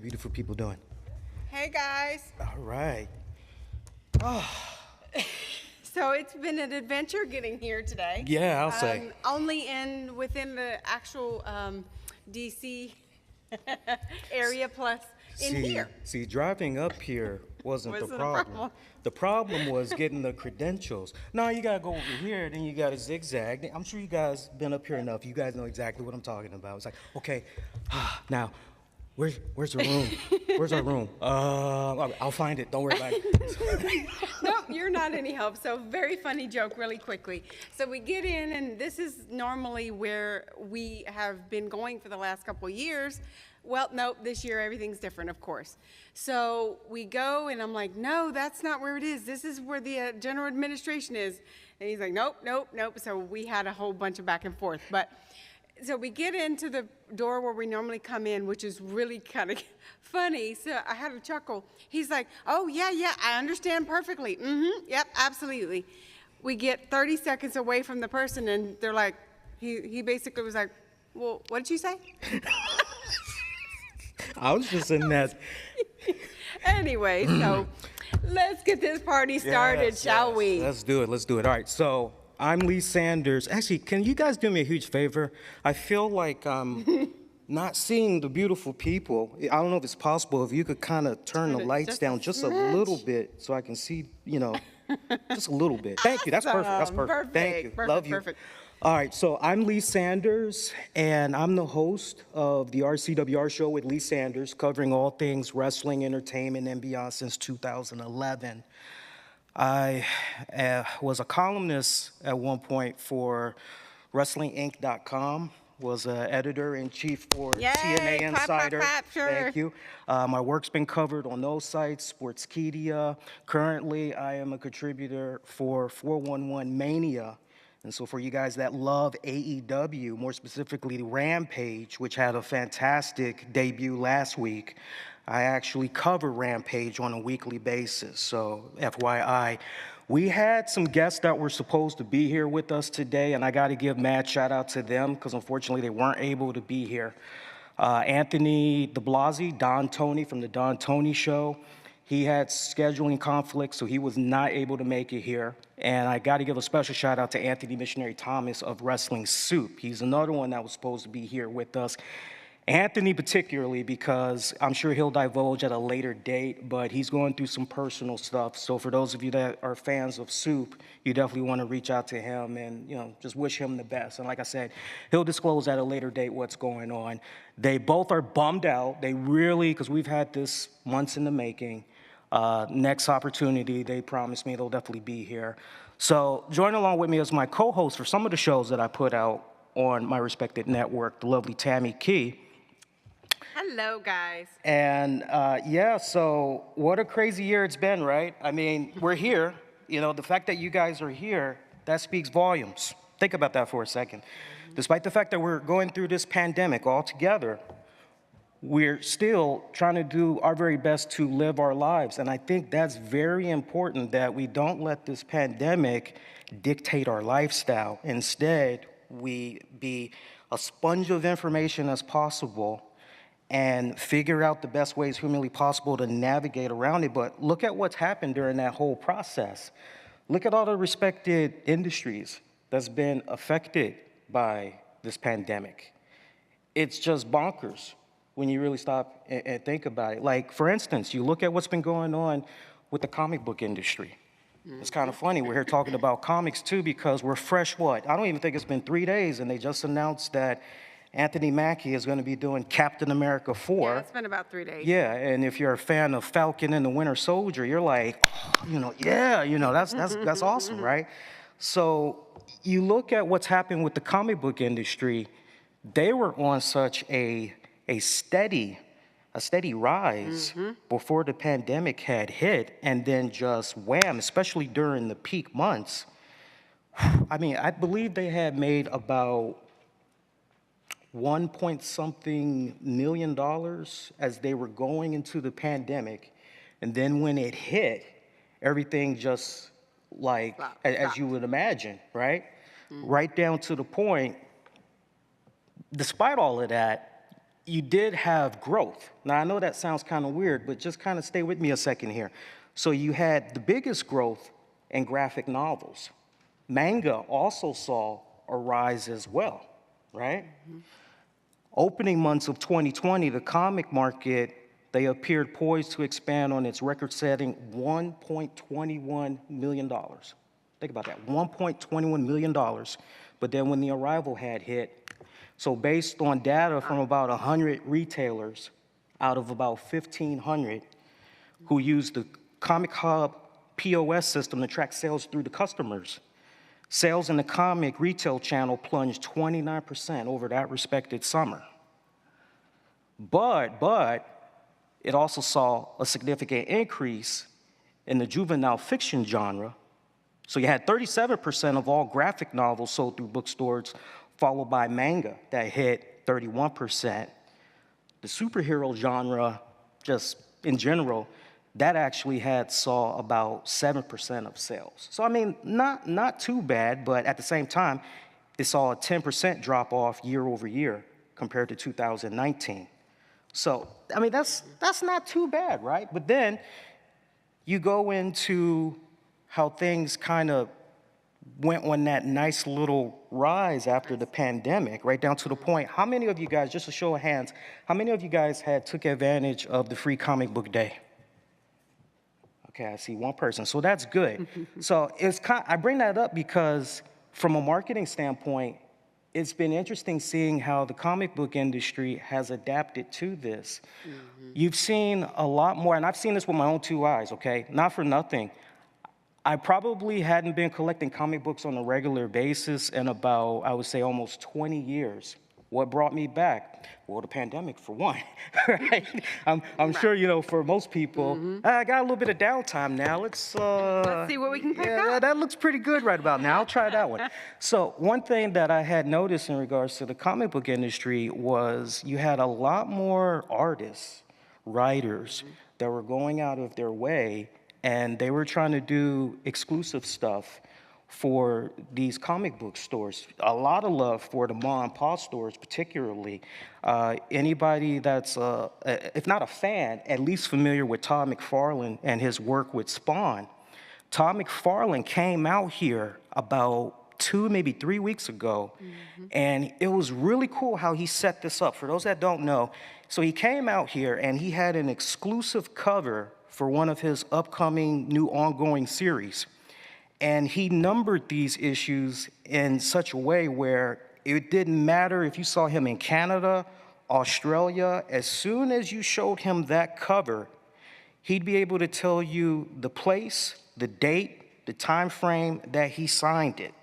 beautiful people doing? Hey guys. All right. So it's been an adventure getting here today. Yeah, I'll say. Only within the actual DC area plus in here. See, driving up here wasn't the Wasn't a problem. problem. The problem was getting the credentials. No, you gotta go over here, then you gotta zigzag. I'm sure you guys been up here enough. You guys know exactly what I'm talking about. It's like, okay, now, where's the room? Where's our room? I'll find it. Don't worry about it. Nope, you're not any help. So very funny joke really quickly. So we get in, and this is normally where we have been going for the last couple of years. Well, nope, this year everything's different, of course. So we go, and I'm like, no, that's not where it is. This is where the general administration is. And he's like, nope, nope, nope. So we had a whole bunch of back and forth. But so we get into the door where we normally come in, which is really kind of funny. So I had a chuckle. He's like, oh, yeah, I understand perfectly. Yep, absolutely. We get 30 seconds away from the person, and they're like, he basically was like, well, what did you say? I was just in that. Anyway, so let's get this party started, shall we? Let's do it. All right, so I'm Lee Sanders. Actually, can you guys do me a huge favor? I feel like I'm not seeing the beautiful people. I don't know if it's possible. If you could kind of turn the lights down just a little bit so I can see, just a little bit. Thank you. That's perfect. That's perfect. Thank you. Love you. Perfect. All right, so I'm Lee Sanders, and I'm the host of the RCWR show with Lee Sanders, covering all things wrestling, entertainment, and beyond since 2011. I was a columnist at one point for WrestlingInc.com, was an editor-in-chief for TNA Insider. Clap, sure. Thank you. My work's been covered on those sites, Sportskeeda. Currently, I am a contributor for 411 Mania. And so for you guys that love AEW, more specifically Rampage, which had a fantastic debut last week, I actually cover Rampage on a weekly basis. So FYI, we had some guests that were supposed to be here with us today, and I got to give mad shout out to them because unfortunately they weren't able to be here. Anthony DeBlasi, Don Tony from the Don Tony Show, he had scheduling conflicts, so he was not able to make it here. And I got to give a special shout out to Anthony Missionary Thomas of Wrestling Soup. He's another one that was supposed to be here with us. Anthony particularly, because I'm sure he'll divulge at a later date, but he's going through some personal stuff. So for those of you that are fans of Soup, you definitely want to reach out to him and, just wish him the best. And like I said, he'll disclose at a later date what's going on. They both are bummed out. They really, because we've had this months in the making. Next opportunity, they promised me they'll definitely be here. So join along with me as my co-host for some of the shows that I put out on my respected network, the lovely Tammy Key. Hello, guys. And so what a crazy year it's been, right? I mean, we're here. The fact that you guys are here, that speaks volumes. Think about that for a second. Despite the fact that we're going through this pandemic all together, we're still trying to do our very best to live our lives. And I think that's very important that we don't let this pandemic dictate our lifestyle. Instead, we be a sponge of information as possible and figure out the best ways humanly possible to navigate around it. But look at what's happened during that whole process. Look at all the respected industries that's been affected by this pandemic. It's just bonkers when you really stop and think about it. Like, for instance, you look at what's been going on with the comic book industry. It's kind of funny, we're here talking about comics too because we're fresh what? I don't even think it's been 3 days and they just announced that Anthony Mackie is going to be doing Captain America 4. Yeah, it's been about 3 days. Yeah, and if you're a fan of Falcon and the Winter Soldier, you're like, that's awesome, right? So you look at what's happened with the comic book industry, they were on such a steady rise before the pandemic had hit, and then just wham, especially during the peak months. I mean, I believe they had made about $1.something million as they were going into the pandemic, and then when it hit, everything just like, as you would imagine, right? Right down to the point, despite all of that, you did have growth. Now, I know that sounds kind of weird, but just kind of stay with me a second here. So you had the biggest growth in graphic novels. Manga also saw a rise as well, right? Opening months of 2020, the comic market, they appeared poised to expand on its record-setting $1.21 million. Think about that, $1.21 million. But then when the arrival had hit, so based on data from about 100 retailers out of about 1,500 who used the Comic Hub POS system to track sales through the customers, sales in the comic retail channel plunged 29% over that respected summer. But it also saw a significant increase in the juvenile fiction genre. So you had 37% of all graphic novels sold through bookstores, followed by manga that hit 31%. The superhero genre, just in general, that actually saw about 7% of sales. So I mean, not too bad, but at the same time, it saw a 10% drop off year over year compared to 2019. So, I mean, that's not too bad, right? But then you go into how things kind of went on that nice little rise after the pandemic, right down to the point, how many of you guys, just a show of hands, how many of you guys took advantage of the free comic book day? Okay, I see one person, so that's good. So I bring that up because from a marketing standpoint, it's been interesting seeing how the comic book industry has adapted to this. You've seen a lot more, and I've seen this with my own two eyes, okay? Not for nothing. I probably hadn't been collecting comic books on a regular basis in about, I would say, almost 20 years. What brought me back? Well, the pandemic, for one, right? I'm sure, you know, for most people, I got a little bit of downtime now. Let's see what we can pick up. That looks pretty good right about now. I'll try that one. So one thing that I had noticed in regards to the comic book industry was you had a lot more artists, writers that were going out of their way, and they were trying to do exclusive stuff for these comic book stores. A lot of love for the mom and pop stores particularly. Anybody that's, if not a fan, at least familiar with Todd McFarlane and his work with Spawn. Todd McFarlane came out here about 2, maybe 3 weeks ago, and it was really cool how he set this up. For those that don't know, so he came out here and he had an exclusive cover for one of his upcoming new ongoing series. And he numbered these issues in such a way where it didn't matter if you saw him in Canada, Australia, as soon as you showed him that cover, he'd be able to tell you the place, the date, the time frame that he signed it.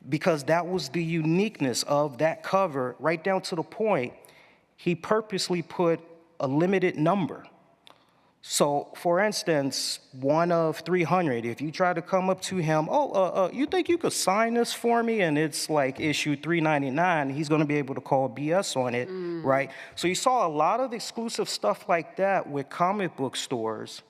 Because that was the uniqueness of that cover, right down to the point, he purposely put a limited number. So, for instance, 1 of 300, if you try to come up to him, you think you could sign this for me? And it's like issue 399, he's gonna be able to call BS on it, right? So you saw a lot of exclusive stuff like that with comic book stores.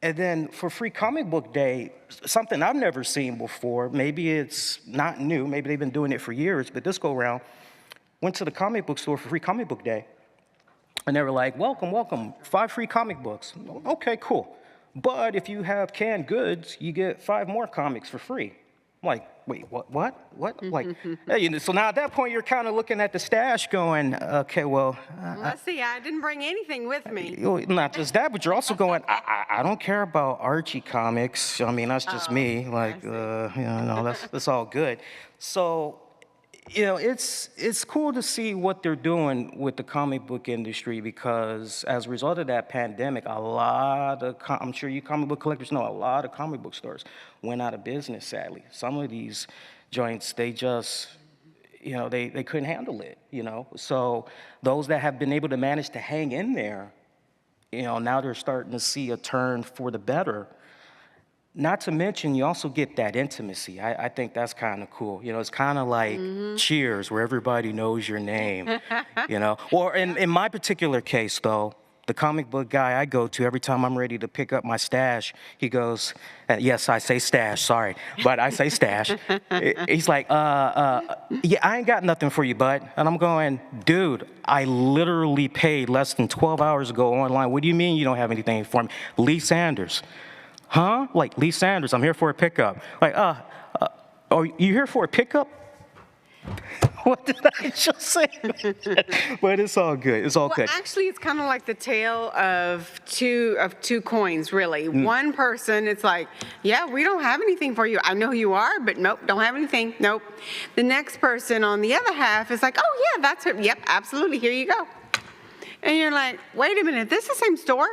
And then for Free Comic Book Day, something I've never seen before, maybe it's not new, maybe they've been doing it for years, but this go around, went to the comic book store for Free Comic Book Day. And they were like, welcome, 5 free comic books. Okay, cool. But if you have canned goods, you get 5 more comics for free. I'm like, wait, what? Like, hey, you know, so now at that point, you're kind of looking at the stash going, okay, well. Let's see, I didn't bring anything with me. Not just that, but you're also going, I don't care about Archie comics. I mean, that's just me. Like, you know, that's all good. So, you know, it's cool to see what they're doing with the comic book industry because as a result of that pandemic, a lot of, I'm sure you comic book collectors know, a lot of comic book stores went out of business, sadly. Some of these joints, they just, you know, they couldn't handle it, you know. So those that have been able to manage to hang in there, you know, now they're starting to see a turn for the better. Not to mention, you also get that intimacy. I think that's kind of cool. You know, it's kind of like Cheers, where everybody knows your name, you know. Or in my particular case, though, the comic book guy I go to every time I'm ready to pick up my stash, he goes, yes, I say stash, sorry, but I say stash. He's like, yeah, I ain't got nothing for you, bud. And I'm going, dude, I literally paid less than 12 hours ago online. What do you mean you don't have anything for me? Lee Sanders. Huh? Like, Lee Sanders, I'm here for a pickup. Like, oh, you here for a pickup? What did I just say? But it's all good. It's all good. Actually, it's kind of like the tale of two coins, really. One person, it's like, yeah, we don't have anything for you. I know who you are, but nope, don't have anything. Nope. The next person on the other half is like, oh yeah, that's it. Yep, absolutely. Here you go. And you're like, wait a minute, this is the same store?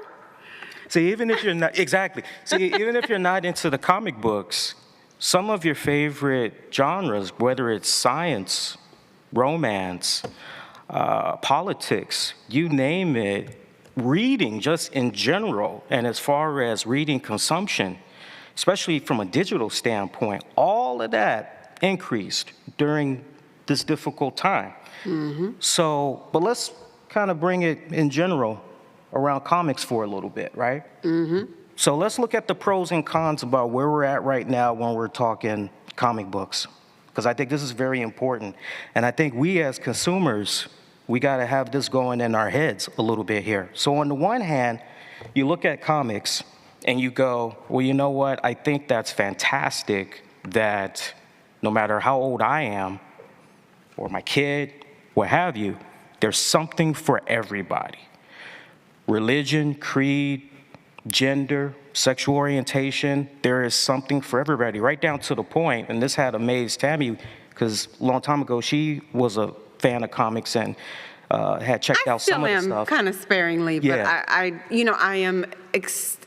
See, even if you're not, exactly. See, even if you're not into the comic books, some of your favorite genres, whether it's science, romance, politics, you name it, reading just in general, and as far as reading consumption, especially from a digital standpoint, all of that increased during this difficult time. So, but let's kind of bring it in general around comics for a little bit, right? So let's look at the pros and cons about where we're at right now when we're talking comic books, because I think this is very important. And I think we as consumers, we got to have this going in our heads a little bit here. So on the one hand, you look at comics and you go, well, you know what? I think that's fantastic that no matter how old I am or my kid, what have you, there's something for everybody. Religion, creed, gender, sexual orientation, there is something for everybody, right down to the point, and this had amazed Tammy, because a long time ago, she was a fan of comics and had checked out some of the stuff. I still am, kind of sparingly, but Yeah. I am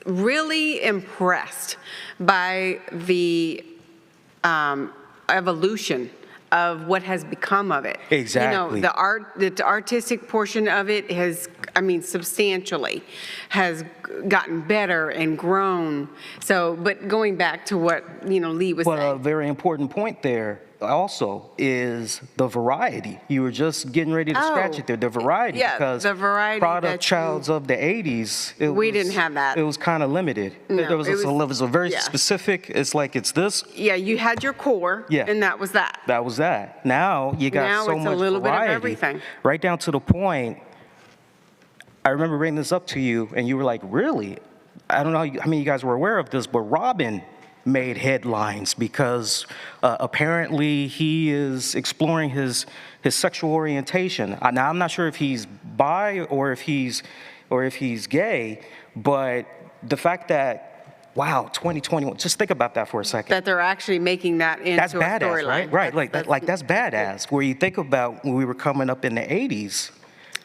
really impressed by the evolution of what has become of it. Exactly. You know, the artistic portion of it has, substantially has gotten better and grown. So, but going back to what, Lee was But a saying. very important point there also is the variety. You were just getting ready to scratch it there, the variety. yeah, because the variety product that childs of the 80s, We didn't have that. It was kind of limited. No, There was, it was a very yeah. specific, it's like it's this, Yeah, you had your core, Yeah. and that was that. that was that. Now you got Now so it's a much little bit of variety, everything. right down to the point. I remember bringing this up to you, and you were like, really? I don't know how many of you guys were aware of this, but Robin made headlines because apparently he is exploring his sexual orientation. Now, I'm not sure if he's bi or if he's gay, but the fact that, wow, 2021, just think about that for a second. That they're actually making that into That's a badass, storyline. right? Right, that's badass. Where you think about when we were coming up in the 80s,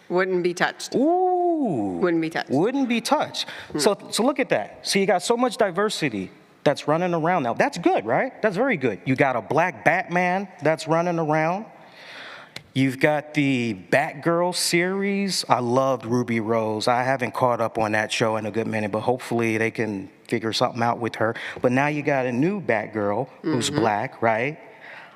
Wouldn't be touched. ooh. Wouldn't be touched. Wouldn't be touched. So look at that. So you got so much diversity that's running around now. That's good, right? That's very good. You got a black Batman that's running around. You've got the Batgirl series. I loved Ruby Rose. I haven't caught up on that show in a good minute, but hopefully they can figure something out with her. But now you got a new Batgirl who's black, right?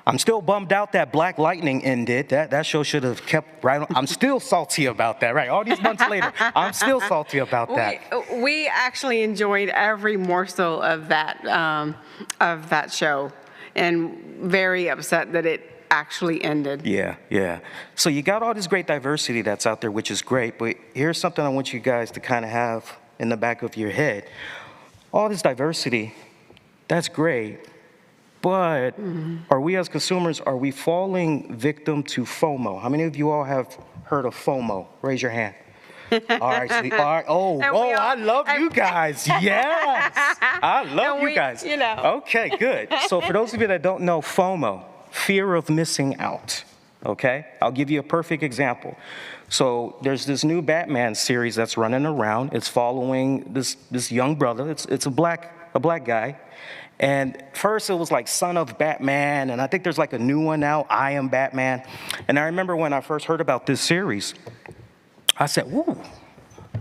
I'm still bummed out that Black Lightning ended. That show should have kept right on. I'm still salty about that, right? All these months later, I'm still salty about that. We actually enjoyed every morsel of that show, and very upset that it actually ended. Yeah. So you got all this great diversity that's out there, which is great, but here's something I want you guys to kind of have in the back of your head. All this diversity, that's great, but are we as consumers, are we falling victim to FOMO? How many of you all have heard of FOMO? Raise your hand. All right. I love you guys. Yes. I love you guys. Okay, good. So for those of you that don't know FOMO, fear of missing out, okay? I'll give you a perfect example. So there's this new Batman series that's running around. It's following this young brother. It's a black guy. And first it was like Son of Batman, and I think there's like a new one now, I Am Batman. And I remember when I first heard about this series, I said, ooh,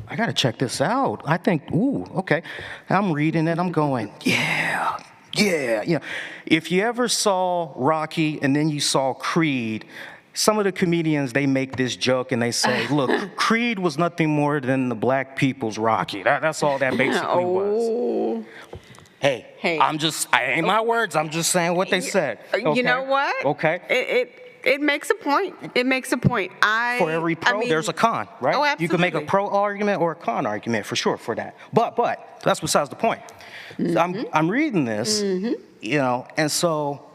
I gotta check this out. I think, ooh, okay. I'm reading it, I'm going, yeah. If you ever saw Rocky and then you saw Creed, some of the comedians, they make this joke and they say, look, Creed was nothing more than the black people's Rocky. That's all that basically was. Hey, I ain't my words, I'm just saying what they said. Okay? You know what? Okay. It makes a point. It makes a point. For every pro, there's a con, right? Oh, absolutely. You can make a pro argument or a con argument for sure for that. But that's besides the point. So I'm reading this, you know, and so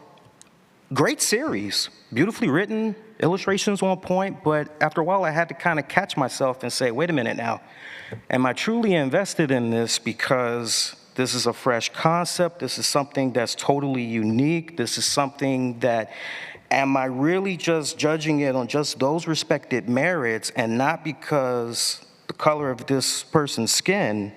great series, beautifully written, illustrations on point, but after a while I had to kind of catch myself and say, wait a minute now, am I truly invested in this because this is a fresh concept, this is something that's totally unique, this is something that, am I really just judging it on just those respected merits and not because the color of this person's skin?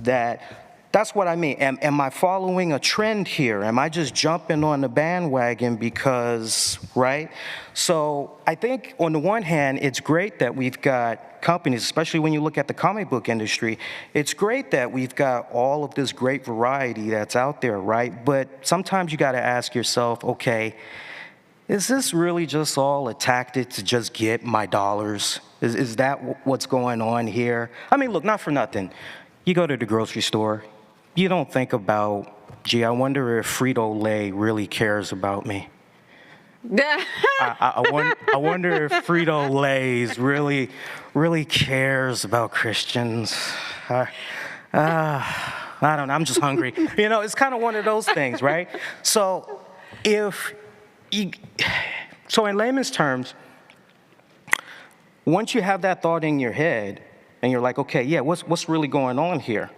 That's what I mean. Am I following a trend here? Am I just jumping on the bandwagon because, right? So I think on the one hand, it's great that we've got companies, especially when you look at the comic book industry, it's great that we've got all of this great variety that's out there, right? But sometimes you gotta ask yourself, okay, is this really just all a tactic to just get my dollars? Is that what's going on here? I mean, look, not for nothing. You go to the grocery store, you don't think about, gee, I wonder if Frito-Lay really cares about me. I wonder if Frito-Lay's really cares about Christians. I don't know, I'm just hungry. You know, it's kind of one of those things, right? So so in layman's terms, once you have that thought in your head, and you're like, okay, yeah, what's really going on here?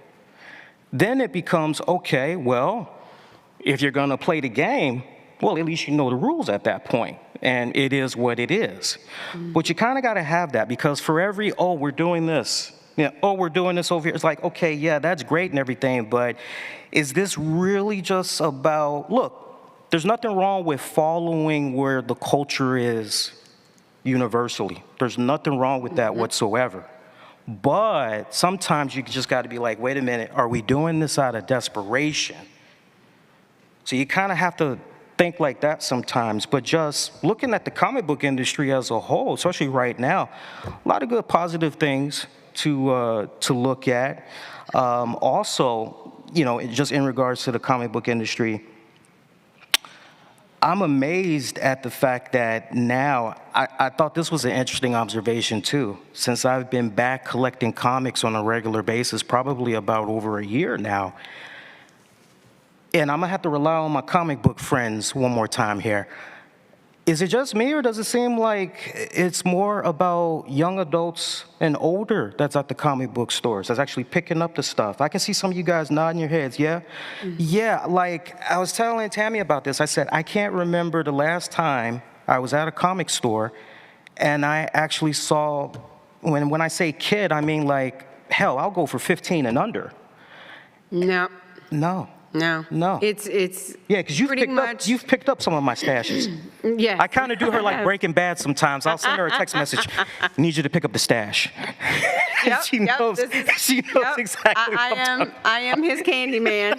Then it becomes, okay, well, if you're gonna play the game, well, at least you know the rules at that point, and it is what it is. But you kind of gotta have that, because for every, oh, we're doing this, you know, oh, we're doing this over here, it's like, okay, yeah, that's great and everything, but is this really just about, look, there's nothing wrong with following where the culture is universally. There's nothing wrong with that whatsoever. But sometimes you just got to be like, wait a minute, are we doing this out of desperation? So you kind of have to think like that sometimes. But just looking at the comic book industry as a whole, especially right now, a lot of good positive things to look at. Also, you know, just in regards to the comic book industry, I'm amazed at the fact that now, I thought this was an interesting observation too, since I've been back collecting comics on a regular basis, probably about over a year now. And I'm gonna have to rely on my comic book friends one more time here. Is it just me, or does it seem like it's more about young adults and older that's at the comic book stores, that's actually picking up the stuff? I can see some of you guys nodding your heads, yeah? Yeah, like I was telling Tammy about this. I said, I can't remember the last time I was at a comic store and I actually saw, when I say kid, I mean like, hell, I'll go for 15 and under. No. No. No. It's yeah, because you've picked up some of my stashes. Yeah. I kind of do her like Breaking Bad sometimes. I'll send her a text message. Need you to pick up the stash. Yep, she knows exactly. I am his candy man.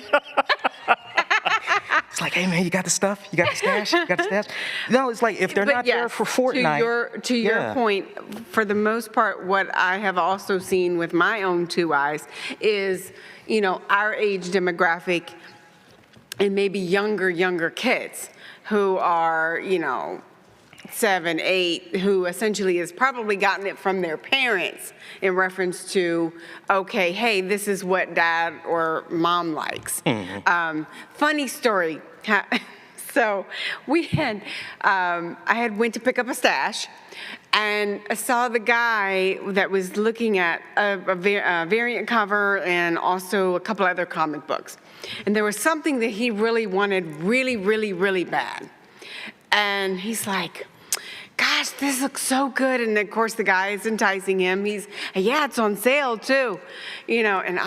It's like, hey man, you got the stuff? You got the stash? You got the stash? No, it's like if they're not there for Fortnite. To your point, for the most part, what I have also seen with my own two eyes is, you know, our age demographic and maybe younger kids who are, you know, 7, 8, who essentially has probably gotten it from their parents in reference to, okay, hey, this is what dad or mom likes. Funny story. So we had, I had went to pick up a stash, and I saw the guy that was looking at a variant cover and also a couple other comic books. And there was something that he really wanted really bad. And he's like, gosh, this looks so good. And of course the guy is enticing him. He's, yeah, it's on sale too. You know, and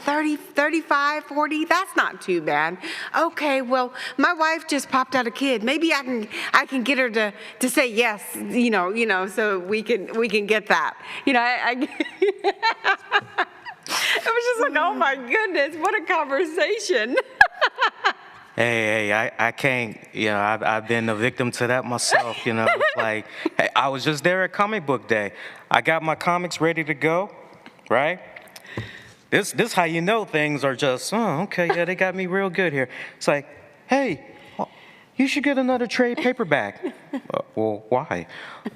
30, 35, 40, that's not too bad. Okay, well, my wife just popped out a kid. Maybe I can get her to say yes, you know, so we can get that. You know, it was just like, oh my goodness, what a conversation. I can't, I've been a victim to that myself, It's like, hey, I was just there at Comic Book Day. I got my comics ready to go, right? This how you know things are just, oh, okay, yeah, they got me real good here. It's like, hey, you should get another trade paperback. Well, why?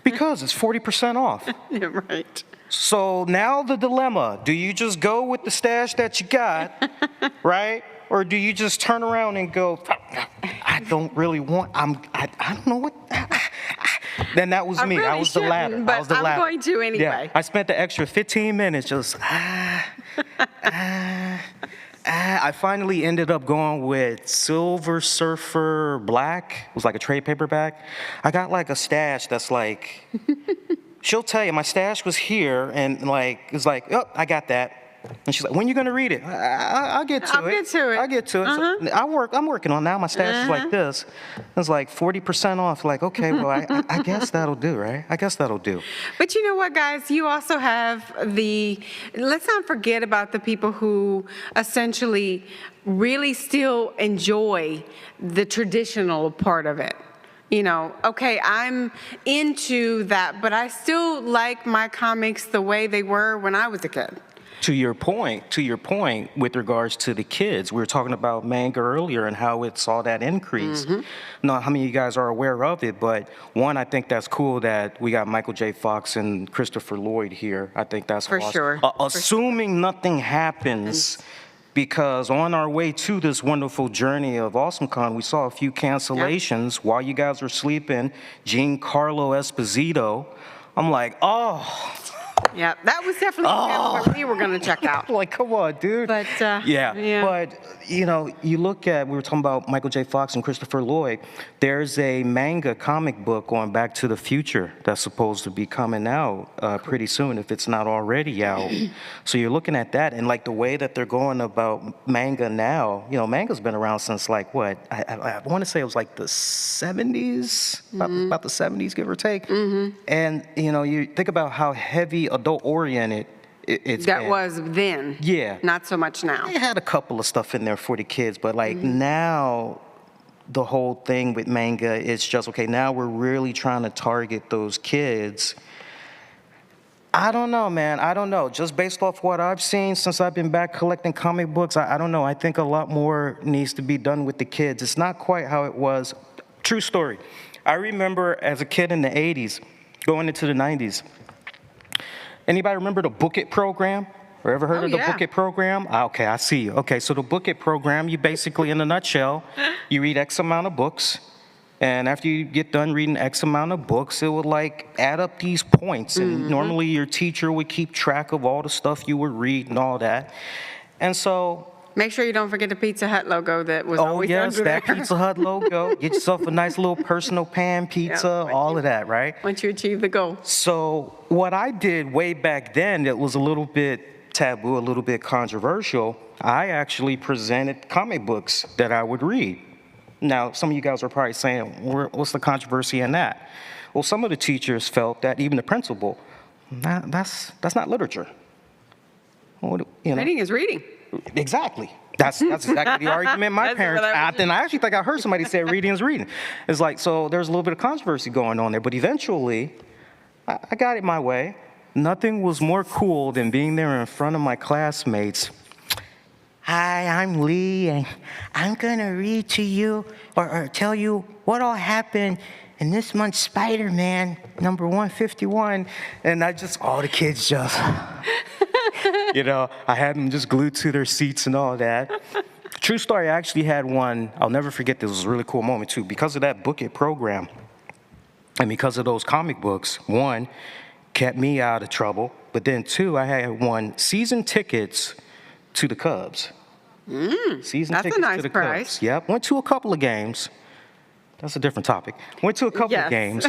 Because it's 40% off. Right. So now the dilemma, do you just go with the stash that you got, right? Or do you just turn around and go, I don't really want, I don't know what, then that was me. Really I was the latter. but I was the I'm latter. going to anyway. Yeah, I spent the extra 15 minutes just, I finally ended up going with Silver Surfer Black. It was like a trade paperback. I got like a stash that's like, she'll tell you, my stash was here, and like, it's like, oh, I got that. And she's like, when you gonna read it? I'll get to it. I'll get to it. I'll get to it. So I'm working on now. My stash is like this. It's like 40% off. Like, okay, well, I guess that'll do, right? I guess that'll do. But you know what, guys? You also have let's not forget about the people who essentially really still enjoy the traditional part of it. Okay, I'm into that, but I still like my comics the way they were when I was a kid. To your point, with regards to the kids, we were talking about manga earlier and how it saw that increase. Not how many of you guys are aware of it, but one, I think that's cool that we got Michael J. Fox and Christopher Lloyd here. I think that's For awesome. sure. Assuming nothing happens, because on our way to this wonderful journey of Awesomecon, we saw a few cancellations while you guys were sleeping. Giancarlo Esposito. I'm like, oh. Yeah, that was definitely what we were going to check out. Like, come on, dude. But, yeah, but, you look at, we were talking about Michael J. Fox and Christopher Lloyd. There's a manga comic book going Back to the Future that's supposed to be coming out pretty soon, if it's not already out. So you're looking at that, and like the way that they're going about manga now, manga's been around since like what? I want to say it was like the 70s, about the 70s, give or take. And, you think about how heavy adult-oriented it's that been. was then. Yeah. Not so much now. They had a couple of stuff in there for the kids, but like now the whole thing with manga is just, okay, now we're really trying to target those kids. I don't know, man. I don't know. Just based off what I've seen since I've been back collecting comic books, I don't know. I think a lot more needs to be done with the kids. It's not quite how it was. True story. I remember as a kid in the 80s, going into the 90s, anybody remember the Book It program? Or ever heard of the Book It program? Okay, I see you. Okay, so the Book It program, you basically, in a nutshell, you read X amount of books, and after you get done reading X amount of books, it would like add up these points, and normally your teacher would keep track of all the stuff you would read and all that. And so Make sure you don't forget the Pizza Hut logo that was always yes, under that there. Pizza Hut logo. Get yourself a nice little personal pan pizza, all of that, right? Once you achieve the goal. So what I did way back then that was a little bit taboo, a little bit controversial, I actually presented comic books that I would read. Now, some of you guys are probably saying, what's the controversy in that? Well, some of the teachers felt that, even the principal, that's not literature. Reading is reading. Exactly. That's exactly the argument my parents. And I actually think I heard somebody say reading is reading. It's like, so there's a little bit of controversy going on there. But eventually, I got it my way. Nothing was more cool than being there in front of my classmates. Hi, I'm Lee, and I'm going to read to you or tell you what all happened in this month's Spider-Man, number 151. And all the kids just... I had them just glued to their seats and all that. True story, I actually had one, I'll never forget this, was a really cool moment too. Because of that Book It program, and because of those comic books, one, kept me out of trouble, but then two, I had won season tickets to the Cubs. Season that's tickets a nice to the prize. Cubs. Yep, went to a couple of games. That's a different topic. Went to a couple of games,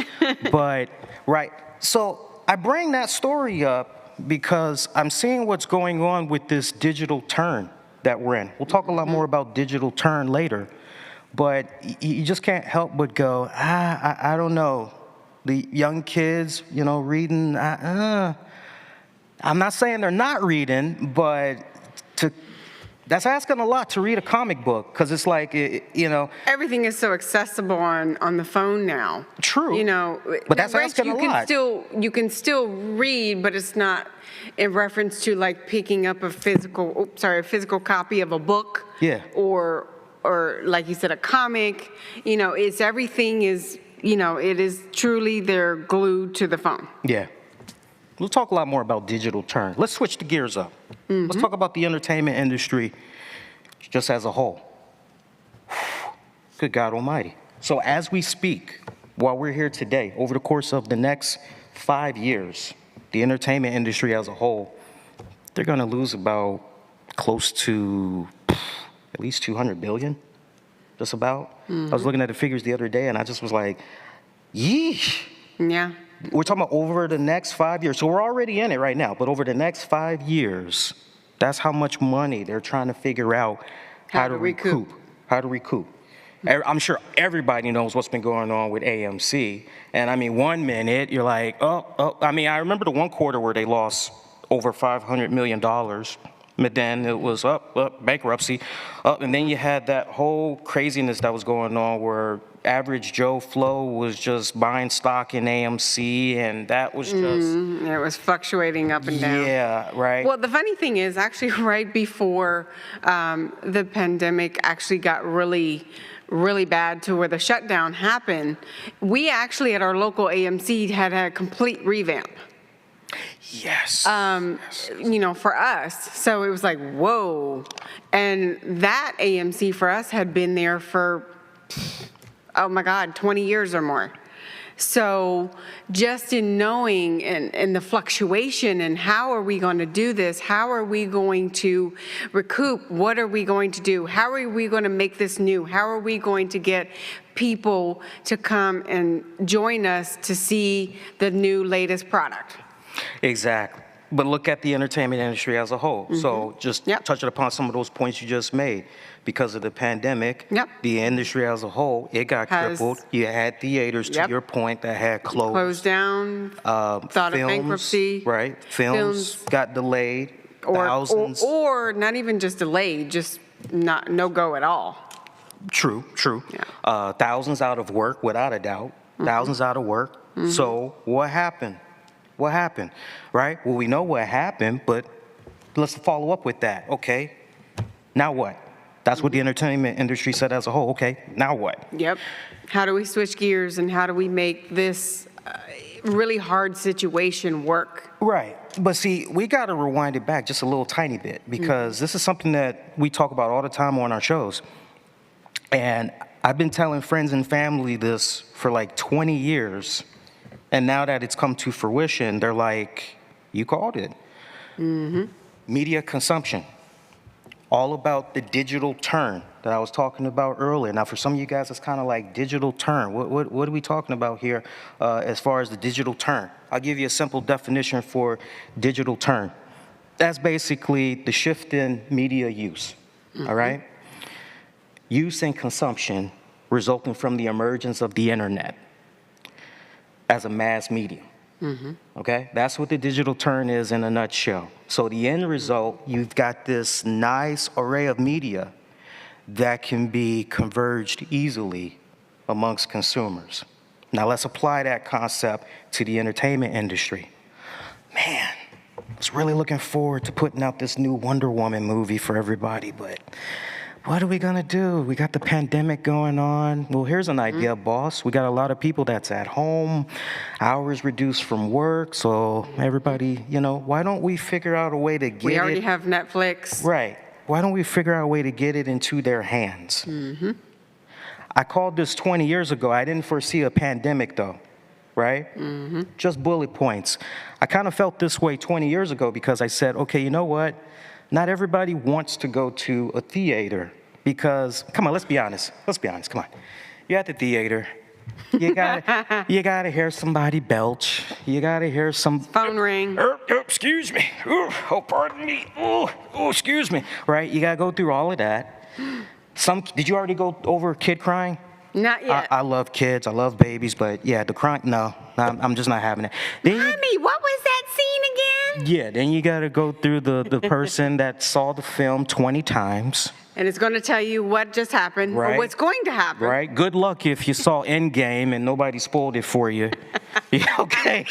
but, right. So I bring that story up because I'm seeing what's going on with this digital turn that we're in. We'll talk a lot more about digital turn later, but you just can't help but go, I don't know. The young kids, reading, I'm not saying they're not reading, but That's asking a lot to read a comic book, because it's like, you know. Everything is so accessible on the phone now. True. You know, But that's granted, asking a lot. You can still read, but it's not in reference to like picking up a physical copy of a book. Yeah. Or like you said, a comic. You know, everything is, you know, it is truly, they're glued to the phone. Yeah. We'll talk a lot more about digital turn. Let's switch the gears up. Let's talk about the entertainment industry just as a whole. Good God Almighty. So as we speak, while we're here today, over the course of the next 5 years, the entertainment industry as a whole, they're going to lose about close to at least 200 billion, just about. I was looking at the figures the other day, and I just was like, yeesh. Yeah. We're talking about over the next 5 years. So we're already in it right now, but over the next 5 years, that's how much money they're trying to figure out how to recoup. How to recoup. I'm sure everybody knows what's been going on with AMC. And I mean, 1 minute, you're like, I mean, I remember the one quarter where they lost over $500 million. But then it was bankruptcy. And then you had that whole craziness that was going on where average Joe Flo was just buying stock in AMC, and that was just... It was fluctuating up and down. Yeah, right. Well, the funny thing is, actually, right before the pandemic actually got really bad to where the shutdown happened, we actually at our local AMC had a complete revamp. Yes. You know, for us. So it was like, whoa. And that AMC for us had been there for, oh my God, 20 years or more. So just in knowing and the fluctuation and how are we going to do this? How are we going to recoup? What are we going to do? How are we going to make this new? How are we going to get people to come and join us to see the new latest product? Exactly. But look at the entertainment industry as a whole. So just touching upon some of those points you just made. Because of the pandemic, the industry as a whole, it got crippled. You had theaters, to your point, that had closed down, thought of bankruptcy. Right. Films got delayed. Thousands. Or not even just delayed, just no go at all. True. Yeah. Thousands out of work, without a doubt. Thousands out of work. So what happened? What happened, right? Well, we know what happened, but let's follow up with that. Okay, now what? That's what the entertainment industry said as a whole. Okay, now what? Yep. How do we switch gears and how do we make this really hard situation work? Right. But see, we got to rewind it back just a little tiny bit, because this is something that we talk about all the time on our shows. And I've been telling friends and family this for like 20 years. And now that it's come to fruition, they're like, you called it. Media consumption. All about the digital turn that I was talking about earlier. Now, for some of you guys, it's kind of like digital turn. What are we talking about here as far as the digital turn? I'll give you a simple definition for digital turn. That's basically the shift in media use, all right? Use and consumption resulting from the emergence of the internet as a mass medium. Okay, that's what the digital turn is in a nutshell. So the end result, you've got this nice array of media that can be converged easily amongst consumers. Now let's apply that concept to the entertainment industry. Man, I was really looking forward to putting out this new Wonder Woman movie for everybody, but what are we gonna do? We got the pandemic going on. Well, here's an idea, boss. We got a lot of people that's at home, hours reduced from work, so everybody, you know, why don't we figure out a way to get it? We already have Netflix. Right. Why don't we figure out a way to get it into their hands? I called this 20 years ago. I didn't foresee a pandemic, though, right? Just bullet points. I kind of felt this way 20 years ago because I said, okay, you know what? Not everybody wants to go to a theater because, come on, let's be honest, come on. You're at the theater, you gotta hear somebody belch, you gotta hear some... Phone ring. Excuse me, oh, pardon me, oh, excuse me, right? You gotta go through all of that. Did you already go over a kid crying? Not yet. I love kids, I love babies, but yeah, the crying, no, I'm just not having it. Mommy, what was that scene again? Yeah, then you got to go through the person that saw the film 20 times. And it's going to tell you what just happened or Right. what's going to happen. Right? Good luck if you saw Endgame and nobody spoiled it for you. Yeah, okay.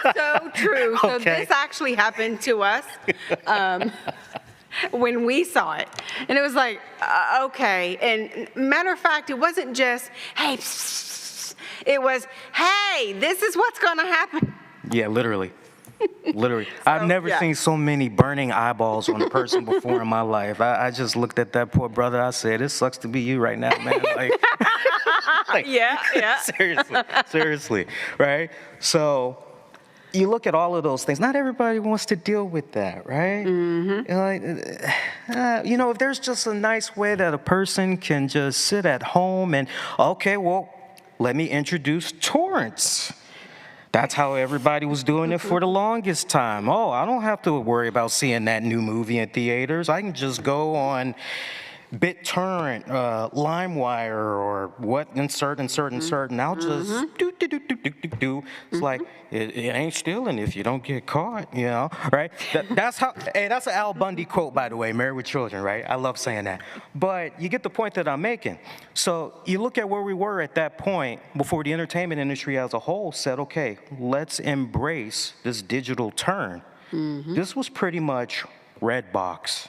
So true. So Okay. this actually happened to us when we saw it. And it was like, okay. And matter of fact, it wasn't just, hey, it was, hey, this is what's going to happen. Yeah, literally. Literally. I've never yeah. seen so many burning eyeballs on a person before in my life. I just looked at that poor brother. I said, it sucks to be you right now, man. Like, Yeah, yeah. seriously, right? So you look at all of those things. Not everybody wants to deal with that, right? Mm-hmm. You know, if there's just a nice way that a person can just sit at home and, okay, well, let me introduce torrents. That's how everybody was doing it for the longest time. Oh, I don't have to worry about seeing that new movie in theaters. I can just go on BitTorrent, LimeWire, or what, insert. And I'll just do. It's like, it ain't stealing if you don't get caught, you know, right? That's how, hey, that's an Al Bundy quote, by the way, Married with Children, right? I love saying that. But you get the point that I'm making. So you look at where we were at that point before the entertainment industry as a whole said, okay, let's embrace this digital turn. This was pretty much Redbox.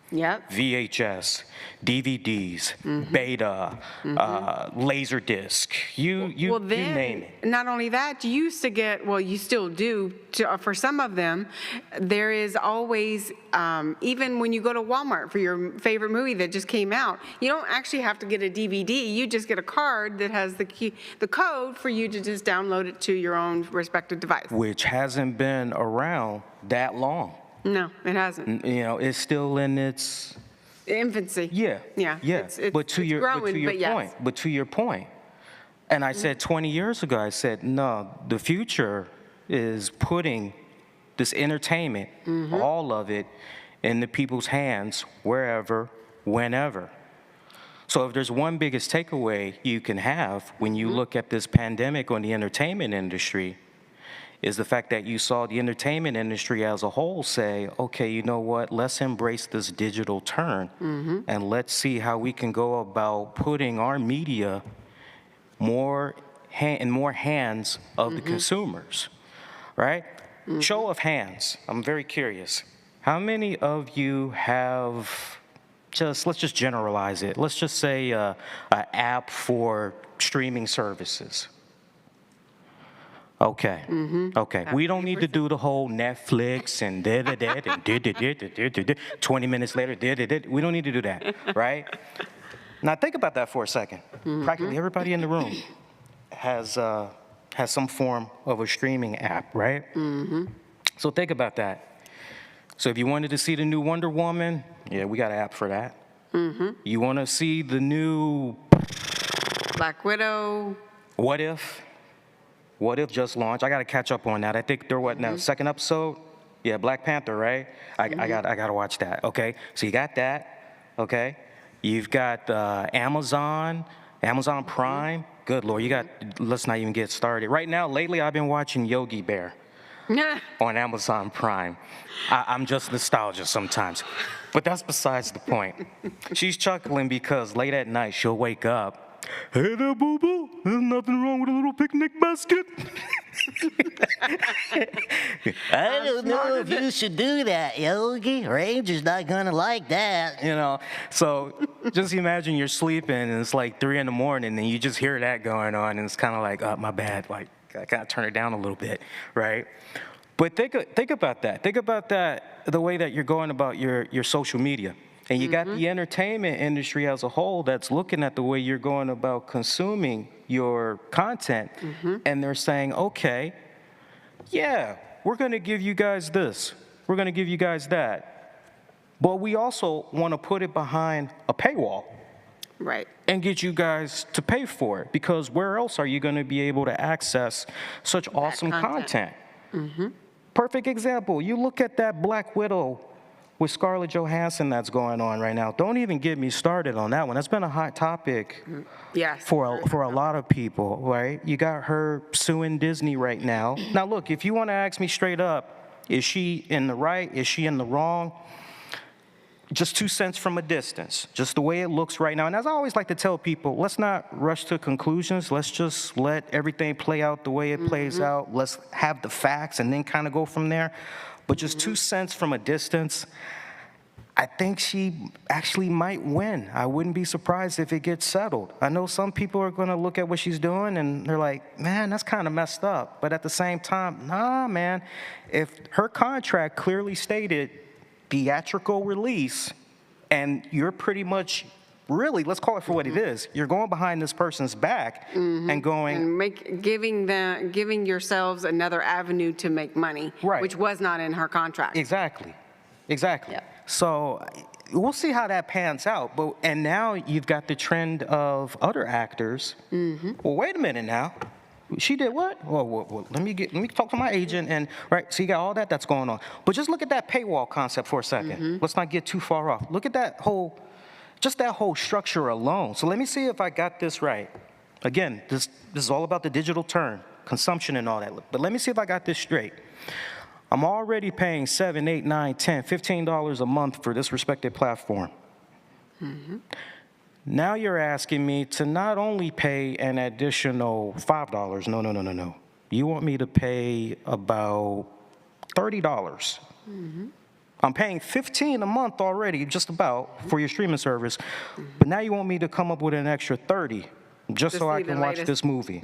Yep. VHS, DVDs, Beta, Laserdisc, you name it. Not only that, you used to get, well, you still do, for some of them, there is always, even when you go to Walmart for your favorite movie that just came out, you don't actually have to get a DVD. You just get a card that has the code for you to just download it to your own respective device. Which hasn't been around that long. No, it hasn't. You know, it's still in its Infancy. yeah. It's But to your yes. point, and I said 20 years ago, I said no. The future is putting this entertainment, all of it, in the people's hands, wherever, whenever. So if there's one biggest takeaway you can have when you look at this pandemic on the entertainment industry, is the fact that you saw the entertainment industry as a whole say, okay, you know what, let's embrace this digital turn, and let's see how we can go about putting our media in more hands of the consumers, right? Show of hands, I'm very curious. How many of you have let's just generalize it. Let's just say an app for streaming services. Okay. Okay. We don't need to do the whole Netflix and and 20 minutes later, we don't need to do that, right? Now think about that for a second. Practically everybody in the room has some form of a streaming app, right? So think about that. So if you wanted to see the new Wonder Woman, yeah, we got an app for that. You want to see the new Black Widow. What If? What If just launched. I got to catch up on that. I think they're what now? Second episode? Yeah, Black Panther, right? I got to watch that. Okay, so you got that. Okay, you've got Amazon Prime. Good Lord, you got. Let's not even get started. Right now, lately, I've been watching Yogi Bear on Amazon Prime. I'm just nostalgic sometimes, but that's besides the point. She's chuckling because late at night she'll wake up. Hey there, boo-boo. There's nothing wrong with a little picnic basket. I don't know if you should do that, Yogi. Ranger's not gonna like that. You know, so just imagine you're sleeping and it's like 3 a.m. and you just hear that going on and it's kind of like, oh, my bad. Like, I gotta turn it down a little bit, right? But think about that. Think about that, the way that you're going about your social media. And you got the entertainment industry as a whole that's looking at the way you're going about consuming your content. And they're saying, okay, yeah, we're going to give you guys this. We're going to give you guys that. But we also want to put it behind a paywall. Right. And get you guys to pay for it. Because where else are you going to be able to access such awesome content? Perfect example. You look at that Black Widow with Scarlett Johansson that's going on right now. Don't even get me started on that one. That's been a hot topic for a lot of people, right? You got her suing Disney right now. Now, look, if you want to ask me straight up, Is she in the right? Is she in the wrong? Just 2 cents from a distance, just the way it looks right now. And as I always like to tell people, let's not rush to conclusions. Let's just let everything play out the way it plays out. Let's have the facts and then kind of go from there. But just 2 cents from a distance, I think she actually might win. I wouldn't be surprised if it gets settled. I know some people are going to look at what she's doing and they're like, man, that's kind of messed up. But at the same time, nah, man, if her contract clearly stated theatrical release, and you're pretty much, really, let's call it for what it is, you're going behind this person's back and going... And giving yourselves another avenue to make money, Right. which was not in her contract. Exactly. Yep. So we'll see how that pans out. And now you've got the trend of other actors. Well, wait a minute now. She did what? Well, let me talk to my agent. And right, so you got all that's going on. But just look at that paywall concept for a second. Let's not get too far off. Look at that whole structure alone. So let me see if I got this right. Again, this is all about the digital turn, consumption and all that. But let me see if I got this straight. I'm already paying $7, $8, $9, $10, $15 a month for this respected platform. Now you're asking me to not only pay an additional $5. No. You want me to pay about $30. I'm paying $15 a month already, just about, for your streaming service. But now you want me to come up with an extra $30 just so I can watch this movie.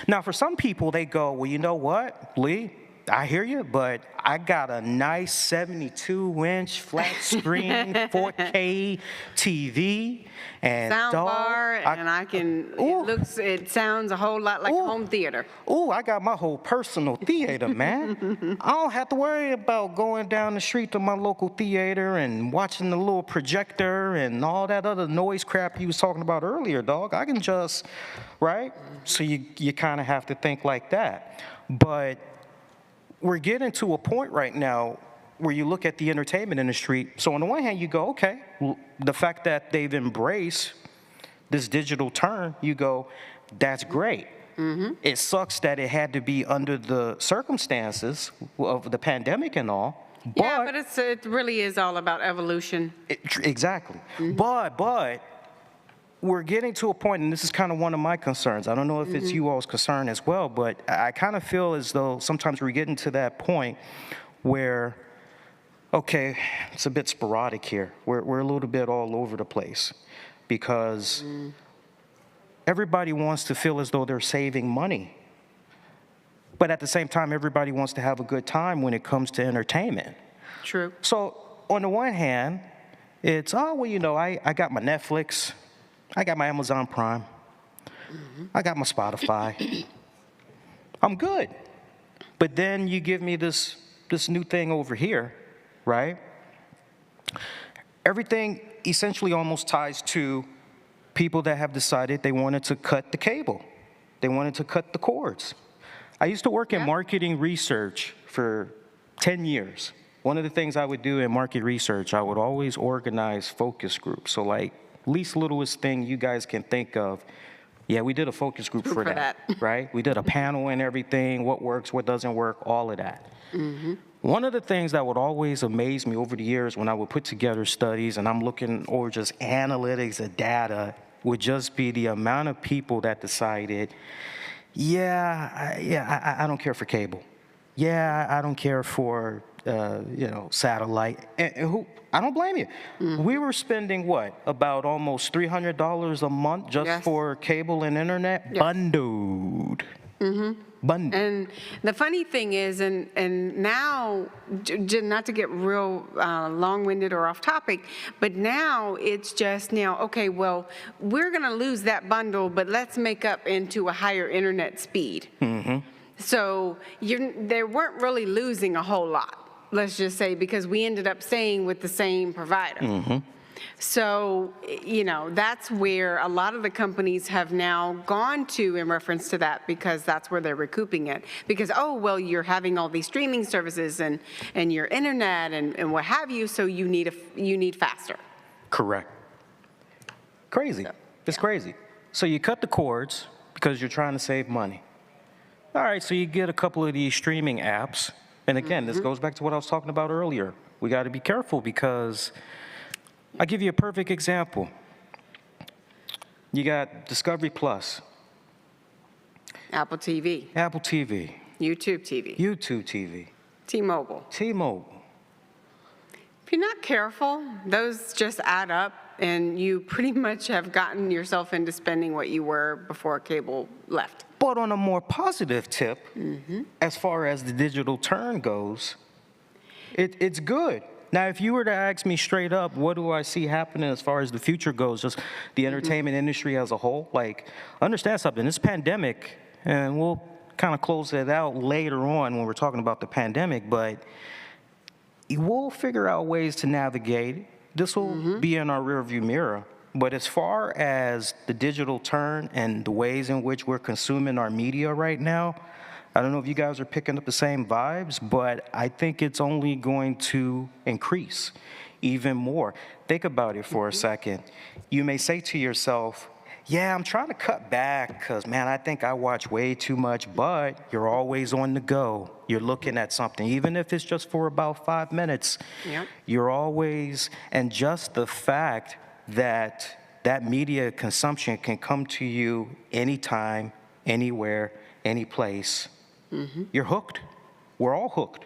Now, for some people, they go, well, you know what, Lee? I hear you, but I got a nice 72-inch flat screen 4K TV and Soundbar, and I can. It sounds a whole lot like home theater. Oh, I got my whole personal theater, man. I don't have to worry about going down the street to my local theater and watching the little projector and all that other noise crap you was talking about earlier, dog. I can just, right? So you kind of have to think like that, but we're getting to a point right now where you look at the entertainment industry. So on the one hand, you go, okay, the fact that they've embraced this digital turn, you go, that's great. It sucks that it had to be under the circumstances of the pandemic and all. But it really is all about evolution. Exactly. But we're getting to a point, and this is kind of one of my concerns. I don't know if it's you all's concern as well, but I kind of feel as though sometimes we're getting to that point where, okay, it's a bit sporadic here. We're a little bit all over the place because everybody wants to feel as though they're saving money. But at the same time, everybody wants to have a good time when it comes to entertainment. True. So on the one hand, it's, oh, well, you know, I got my Netflix. I got my Amazon Prime. I got my Spotify. I'm good. But then you give me this new thing over here, right? Everything essentially almost ties to people that have decided they wanted to cut the cable. They wanted to cut the cords. I used to work in marketing research for 10 years. One of the things I would do in market research, I would always organize focus groups. So like, least littlest thing you guys can think of, yeah, we did a focus group for that, right? We did a panel and everything, what works, what doesn't work, all of that. One of the things that would always amaze me over the years when I would put together studies and I'm looking over just analytics of data would just be the amount of people that decided, I don't care for cable. Yeah, I don't care for satellite. And I don't blame you. We were spending what? About almost $300 a month just for cable and internet? Bundled. Bundled. And the funny thing is, and now, not to get real long-winded or off topic, but now it's just okay, well, we're going to lose that bundle, but let's make up into a higher internet speed. So they weren't really losing a whole lot. Let's just say, because we ended up staying with the same provider. So, that's where a lot of the companies have now gone to in reference to that, because that's where they're recouping it. Because, you're having all these streaming services and your internet and what have you, so you need faster. Correct. Crazy. It's crazy. So you cut the cords because you're trying to save money. All right, so you get a couple of these streaming apps, And again, this goes back to what I was talking about earlier. We got to be careful because I'll give you a perfect example. You got Discovery Plus, Apple TV, Apple TV, YouTube TV, YouTube TV, T-Mobile. T-Mobile. If you're not careful, those just add up, and you pretty much have gotten yourself into spending what you were before cable left. But on a more positive tip, as far as the digital turn goes, it's good. Now, if you were to ask me straight up, what do I see happening as far as the future goes, just the entertainment industry as a whole, like, understand something, this pandemic, and we'll kind of close it out later on when we're talking about the pandemic, but we'll figure out ways to navigate. This will be in our rearview mirror. But as far as the digital turn and the ways in which we're consuming our media right now, I don't know if you guys are picking up the same vibes, but I think it's only going to increase even more. Think about it for a second. You may say to yourself, yeah, I'm trying to cut back because, man, I think I watch way too much, but you're always on the go. You're looking at something, even if it's just for about 5 minutes. Yep. You're always, and just the fact that that media consumption can come to you anytime, anywhere, any place, you're hooked. We're all hooked,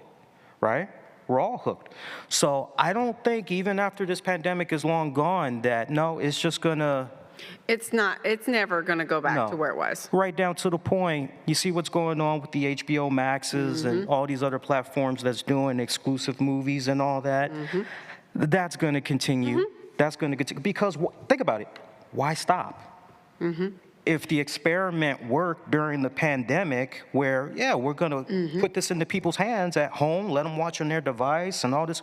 right? We're all hooked. So I don't think even after this pandemic is long gone that, no, it's just gonna, It's never going to go back no. to where it was. Right down to the point, you see what's going on with the HBO Maxes and all these other platforms that's doing exclusive movies and all that. That's going to continue. That's going to continue. Because think about it. Why stop? If the experiment worked during the pandemic where, yeah, we're going to put this into people's hands at home, let them watch on their device and all this,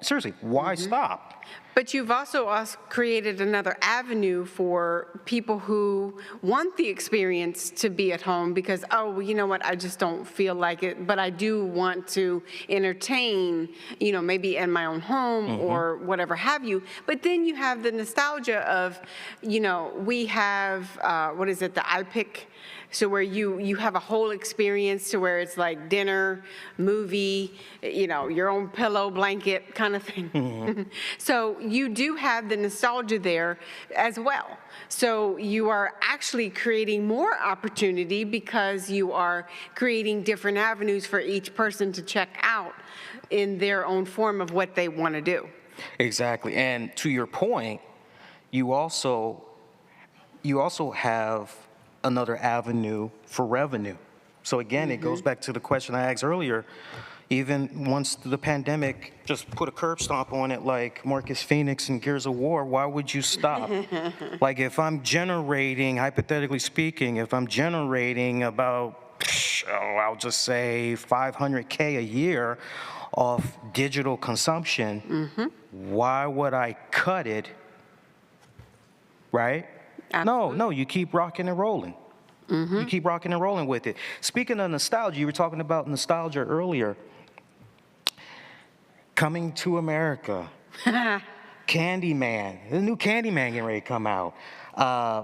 seriously, why stop? But you've also created another avenue for people who want the experience to be at home because, oh, well, you know what, I just don't feel like it, but I do want to entertain, you know, maybe in my own home or whatever have you. But then you have the nostalgia of, you know, we have, what is it, the iPic? So where you have a whole experience to where it's like dinner, movie, you know, your own pillow, blanket kind of thing. So you do have the nostalgia there as well. So you are actually creating more opportunity because you are creating different avenues for each person to check out in their own form of what they want to do. Exactly. And to your point, you also have another avenue for revenue. So again, it goes back to the question I asked earlier. Even once the pandemic just put a curb stomp on it like Marcus Phoenix in Gears of War, why would you stop? Like if I'm generating, hypothetically speaking, if I'm generating about, I'll just say $500K a year off digital consumption, why would I cut it, right? Absolutely. No, you keep rocking and rolling. You keep rocking and rolling with it. Speaking of nostalgia, you were talking about nostalgia earlier. Coming to America. Candyman. The new Candyman getting ready to come out.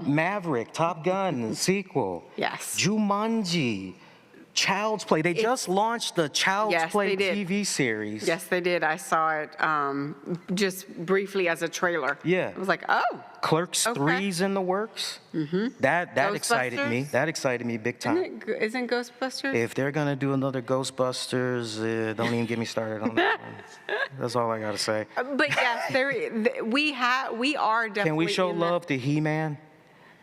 Maverick, Top Gun, sequel. Yes. Jumanji. Child's Play. They just launched the Child's Yes, Play they did. TV series. Yes, they did. I saw it just briefly as a trailer. Yeah. I was like, oh. Clerks Okay. 3's in the works. That excited me. Ghostbusters? That excited me big time. Isn't Ghostbusters? If they're gonna do another Ghostbusters, don't even get me started on that one. That's all I gotta say. But yes, we are definitely. Can we show in that- love to He-Man?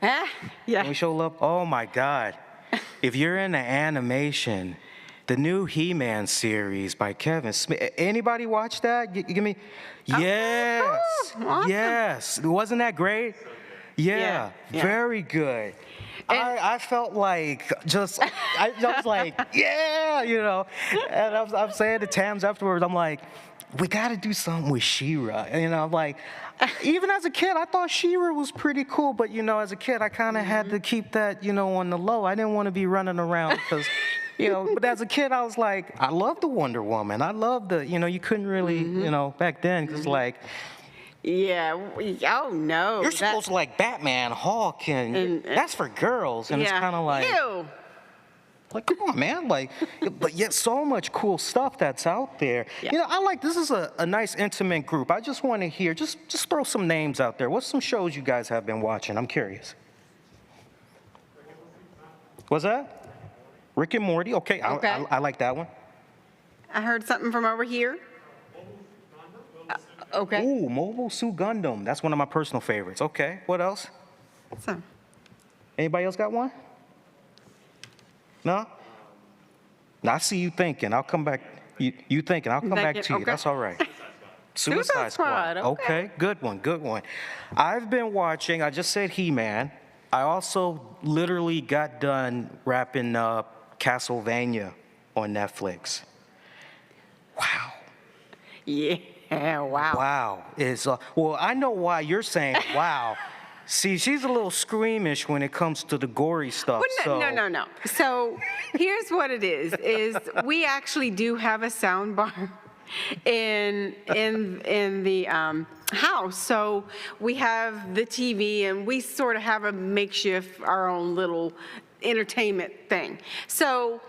Yeah. Can we show love? Oh my God. If you're into animation, the new He-Man series by Kevin Smith. Anybody watch that? Give me. Yes. awesome. Yes. Wasn't that great? Yeah. Yeah. Very good. I felt like I was like, yeah, you know. And I'm saying to Tams afterwards, I'm like, we got to do something with She-Ra. And I'm like, even as a kid, I thought She-Ra was pretty cool. But, you know, as a kid, I kind of had to keep that, you know, on the low. I didn't want to be running around because, you know, but as a kid, I was like, I love the Wonder Woman. I love the, you know, you couldn't really, you know, back then, because like, Yeah. Oh, no. you're supposed to like Batman, Hulk, and that's for girls. And it's kind of like, Ew. Like, come on, man. Like, but yet so much cool stuff that's out there. Yeah. You know, I like, this is a nice intimate group. I just want to hear, just throw some names out there. What's some shows you guys have been watching? I'm curious. What's that? Rick and Morty. Okay, Okay. I like that one. I heard something from over here. Okay. Ooh, Mobile Suit Gundam. That's one of my personal favorites. Okay, what else? So, Anybody else got one? No? No, I see you thinking. I'll come back. You thinking. I'll come back Thinking, to you. okay. That's all right. Suicide Squad, okay. Okay, good one, good one. I've been watching, I just said He-Man. I also literally got done wrapping up Castlevania on Netflix. Wow. yeah, wow. Wow. Well, I know why you're saying wow. See, she's a little squeamish when it comes to the gory stuff. Well, no. So here's what it is we actually do have a sound bar in the house. So we have the TV and we sort of have a makeshift, our own little entertainment thing. So,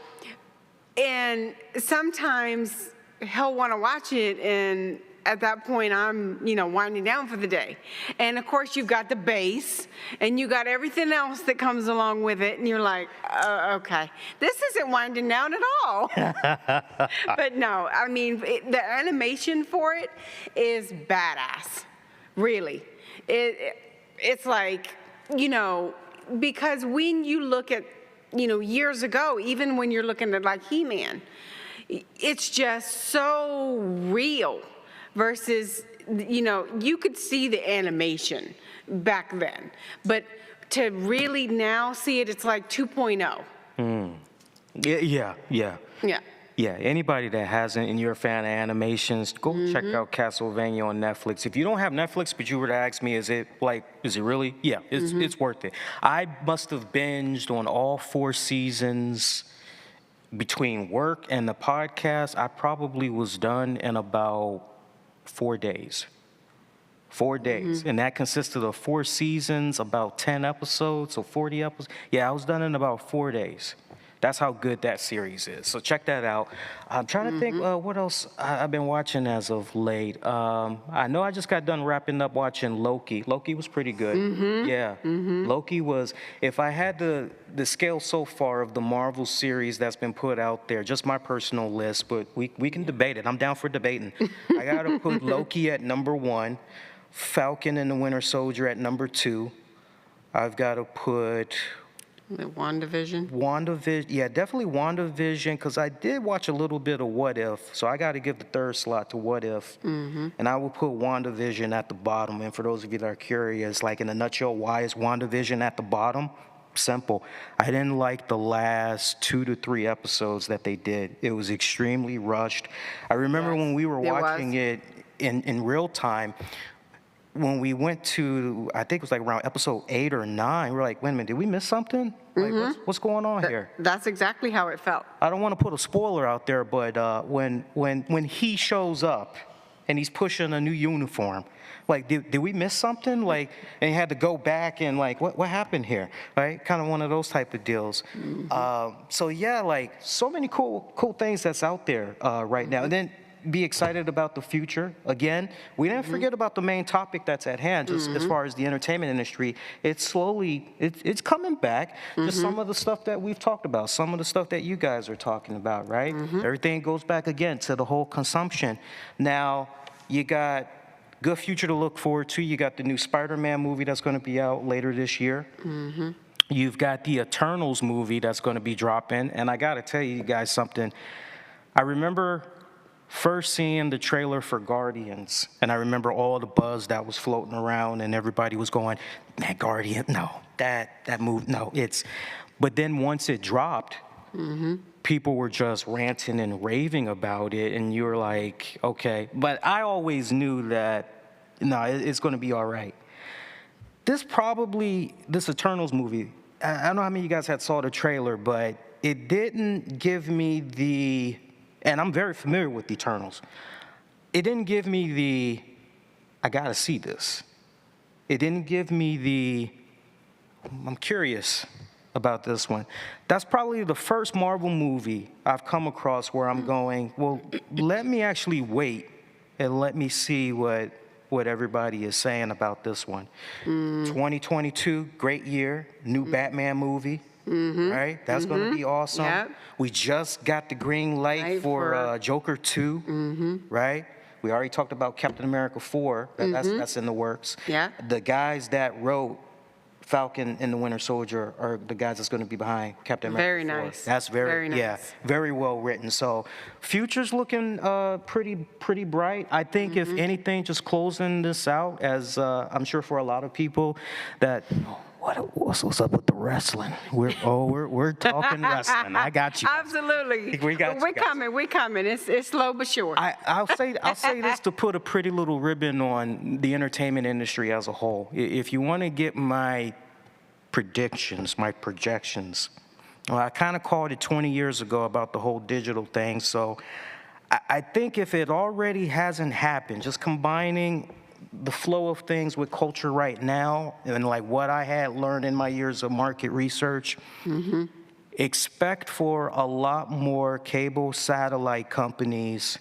and sometimes he'll want to watch it, and at that point, I'm, winding down for the day. And of course, you've got the bass, and you got everything else that comes along with it, and you're like, okay, this isn't winding down at all. But no, I mean, the animation for it is badass, really. It's like, because when you look at, years ago, even when you're looking at like He-Man, it's just so real. Versus, you could see the animation back then, but to really now see it, it's like 2.0. Yeah. Yeah. Yeah, anybody that hasn't and you're a fan of animations, go check out Castlevania on Netflix. If you don't have Netflix, but you were to ask me, is it really? Yeah, it's worth it. I must have binged on all 4 seasons between work and the podcast. I probably was done in about 4 days. 4 days. And that consisted of 4 seasons, about 10 episodes, so 40 episodes. Yeah, I was done in about 4 days. That's how good that series is. So check that out. I'm trying to think what else I've been watching as of late. I know I just got done wrapping up watching Loki. Loki was pretty good. Yeah. Loki was, if I had the scale so far of the Marvel series that's been put out there, just my personal list, but we can debate it. I'm down for debating. I got to put Loki at number 1, Falcon and the Winter Soldier at number 2. I've got to put... The WandaVision? WandaVision, yeah, definitely WandaVision, because I did watch a little bit of What If, so I got to give the 3rd slot to What If. And I will put WandaVision at the bottom. And for those of you that are curious, like in a nutshell, why is WandaVision at the bottom? Simple. I didn't like the last 2 to 3 episodes that they did. It was extremely rushed. I remember when we were watching it in real time, when we went to, I think it was like around episode 8 or 9, we're like, wait a minute, did we miss something? Like, what's going on here? That's exactly how it felt. I don't want to put a spoiler out there, but when he shows up and he's pushing a new uniform, like, did we miss something? Like, and he had to go back and like, what happened here? Right? Kind of one of those type of deals. So yeah, like so many cool things that's out there right now. And then be excited about the future. Again, we didn't forget about the main topic that's at hand, just as far as the entertainment industry. It's slowly, it's coming back. Just some of the stuff that we've talked about, some of the stuff that you guys are talking about, right? Everything goes back again to the whole consumption. Now, you got good future to look forward to. You got the new Spider-Man movie that's going to be out later this year. You've got the Eternals movie that's going to be dropping. And I got to tell you guys something. I remember first seeing the trailer for Guardians, and I remember all the buzz that was floating around, and everybody was going, man, Guardian, no, that move, no, but then once it dropped, people were just ranting and raving about it, and you were like, okay, but I always knew that, no, it's going to be all right. This Eternals movie, I don't know how many of you guys had saw the trailer, but it didn't give me and I'm very familiar with the Eternals. It didn't give me I gotta see this. It didn't give me I'm curious. about this one. That's probably the first Marvel movie I've come across where I'm going, well, let me actually wait and let me see what everybody is saying about this one. 2022, great year, new Batman movie, right? That's going to be awesome. Yep. We just got the green light for Joker 2, right? We already talked about Captain America 4. That's in the works. Yeah. The guys that wrote Falcon and the Winter Soldier are the guys that's going to be behind Captain America. Very 4. nice. That's very Very nice. very well written. So future's looking pretty bright. I think if anything, just closing this out, as I'm sure for a lot of people that. What's up with the wrestling? We're talking wrestling. I got you. Absolutely. We got you We're guys. coming. We're coming. It's slow but sure. I'll say this to put a pretty little ribbon on the entertainment industry as a whole. If you want to get my predictions, my projections, well, I kind of called it 20 years ago about the whole digital thing. So I think if it already hasn't happened, just combining the flow of things with culture right now and like what I had learned in my years of market research, expect for a lot more cable satellite companies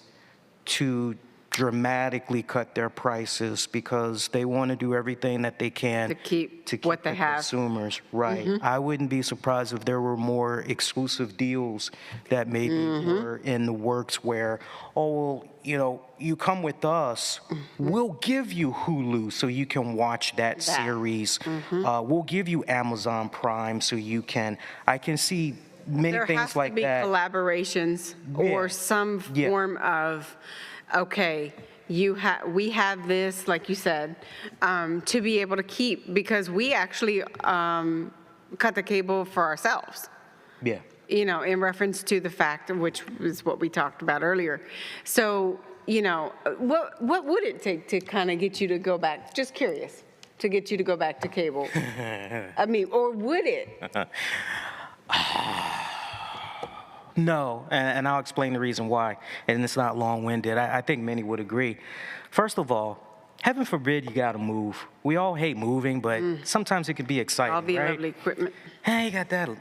to dramatically cut their prices because they want to do everything that they can To keep what they the have. consumers right. I wouldn't be surprised if there were more exclusive deals that maybe were in the works where, oh, well, you come with us, we'll give you Hulu so you can watch that series. We'll give you Amazon Prime so you can. I can see many There things has like to be that. collaborations or some Yeah. form of, okay, we have this, like you said, to be able to keep, because we actually cut the cable for ourselves. Yeah. In reference to the fact, which is what we talked about earlier. So, what would it take to kind of get you to go back? Just curious, to get you to go back to cable. I mean, or would it? No, and I'll explain the reason why, and it's not long-winded. I think many would agree. First of all, heaven forbid you gotta move. We all hate moving, but sometimes it can be exciting, All the right? lovely equipment. Hey, you gotta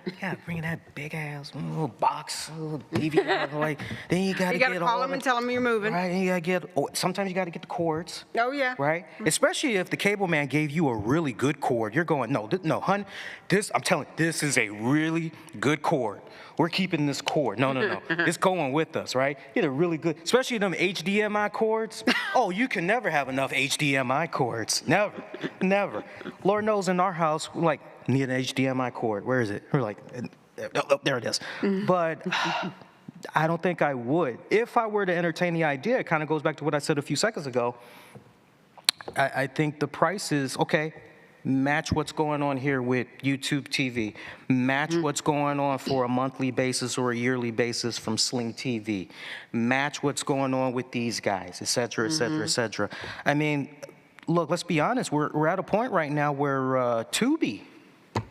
bring that big ass little box, little DVR, like, then you gotta You get got to call all them the- and tell them you're moving. Right, and you gotta get, sometimes you gotta get the cords. Oh, yeah. Right? Especially if the cable man gave you a really good cord. You're going, no, hun, I'm telling you, this is a really good cord. We're keeping this cord. No. It's going with us, right? Get a really good, especially them HDMI cords. Oh, you can never have enough HDMI cords. Never. Lord knows in our house, we're like, need an HDMI cord. Where is it? We're like, oh, there it is. But I don't think I would. If I were to entertain the idea, it kind of goes back to what I said a few seconds ago. I think the price is, okay, match what's going on here with YouTube TV. Match what's going on for a monthly basis or a yearly basis from Sling TV. Match what's going on with these guys, et cetera, et cetera, et cetera. I mean, look, let's be honest. We're at a point right now where Tubi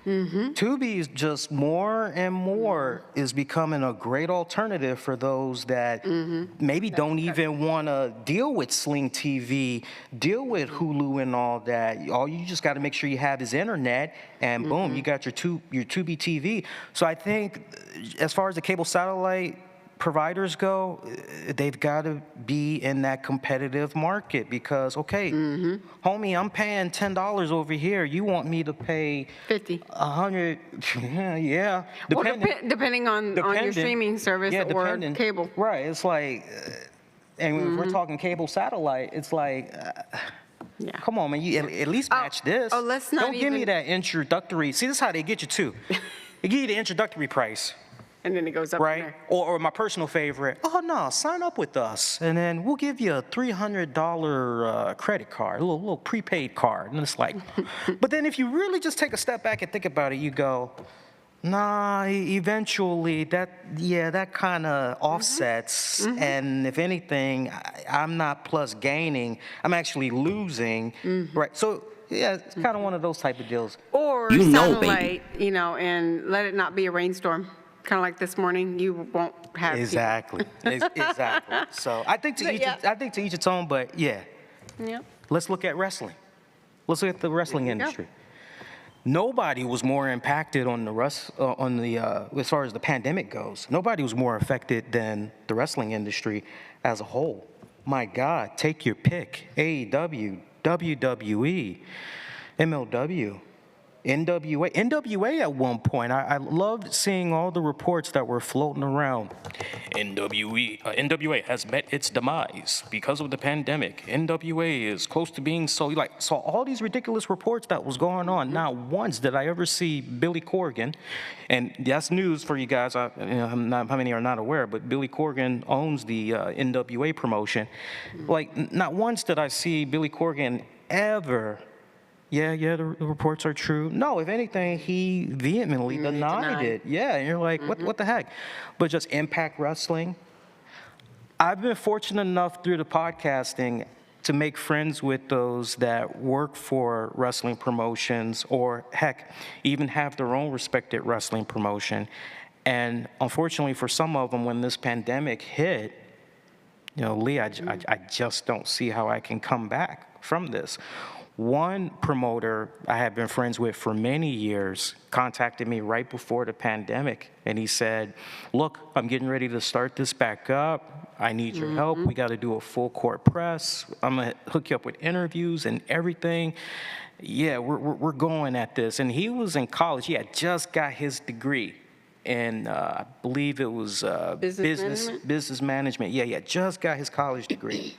is just more and more is becoming a great alternative for those that maybe don't even want to deal with Sling TV, deal with Hulu and all that. All you just got to make sure you have is internet, and boom, you got your Tubi TV. So I think as far as the cable satellite providers go, they've got to be in that competitive market because, okay, homie, I'm paying $10 over here. You want me to pay 50. 100? Yeah. Well, depending on your streaming service or cable. Right. It's like, and if we're talking cable satellite, it's like, Yeah. come on, man. You at least match this. Let's not Don't give me even- that introductory. See, this is how they get you too. They give you the introductory price. And then it goes up from Right? there. Or my personal favorite, oh no, sign up with us, and then we'll give you a $300 credit card, a little prepaid card. And it's like, but then if you really just take a step back and think about it, you go, nah, eventually that kind of offsets, and if anything, I'm not plus gaining, I'm actually losing, right? So yeah, it's kind of one of those type of deals. Or satellite, and let it not be a rainstorm. Kind of like this morning, you won't have Exactly. Exactly. So I think to each its own, but yeah. Yep. Let's look at wrestling. Let's look at the wrestling There you go. industry. nobody was more impacted on as far as the pandemic goes. Nobody was more affected than the wrestling industry as a whole. My God, take your pick. AEW, WWE, MLW, NWA. NWA at one point, I loved seeing all the reports that were floating around. NWA has met its demise because of the pandemic. NWA is close to being sold. Saw all these ridiculous reports that was going on. Not once did I ever see Billy Corgan, and that's news for you guys. How many are not aware, but Billy Corgan owns the NWA promotion. Not once did I see Billy Corgan ever. Yeah, the reports are true. No, if anything, he vehemently denied it. Yeah, and you're like, what the heck? But just Impact Wrestling. I've been fortunate enough through the podcasting to make friends with those that work for wrestling promotions, or heck, even have their own respected wrestling promotion. And unfortunately for some of them, when this pandemic hit, Lee, I just don't see how I can come back from this. One promoter I have been friends with for many years contacted me right before the pandemic, and he said, look, I'm getting ready to start this back up. I need your help. We got to do a full court press. I'm going to hook you up with interviews and everything. Yeah, we're going at this. And he was in college. He had just got his degree. And I believe it was business management. Yeah, just got his college degree.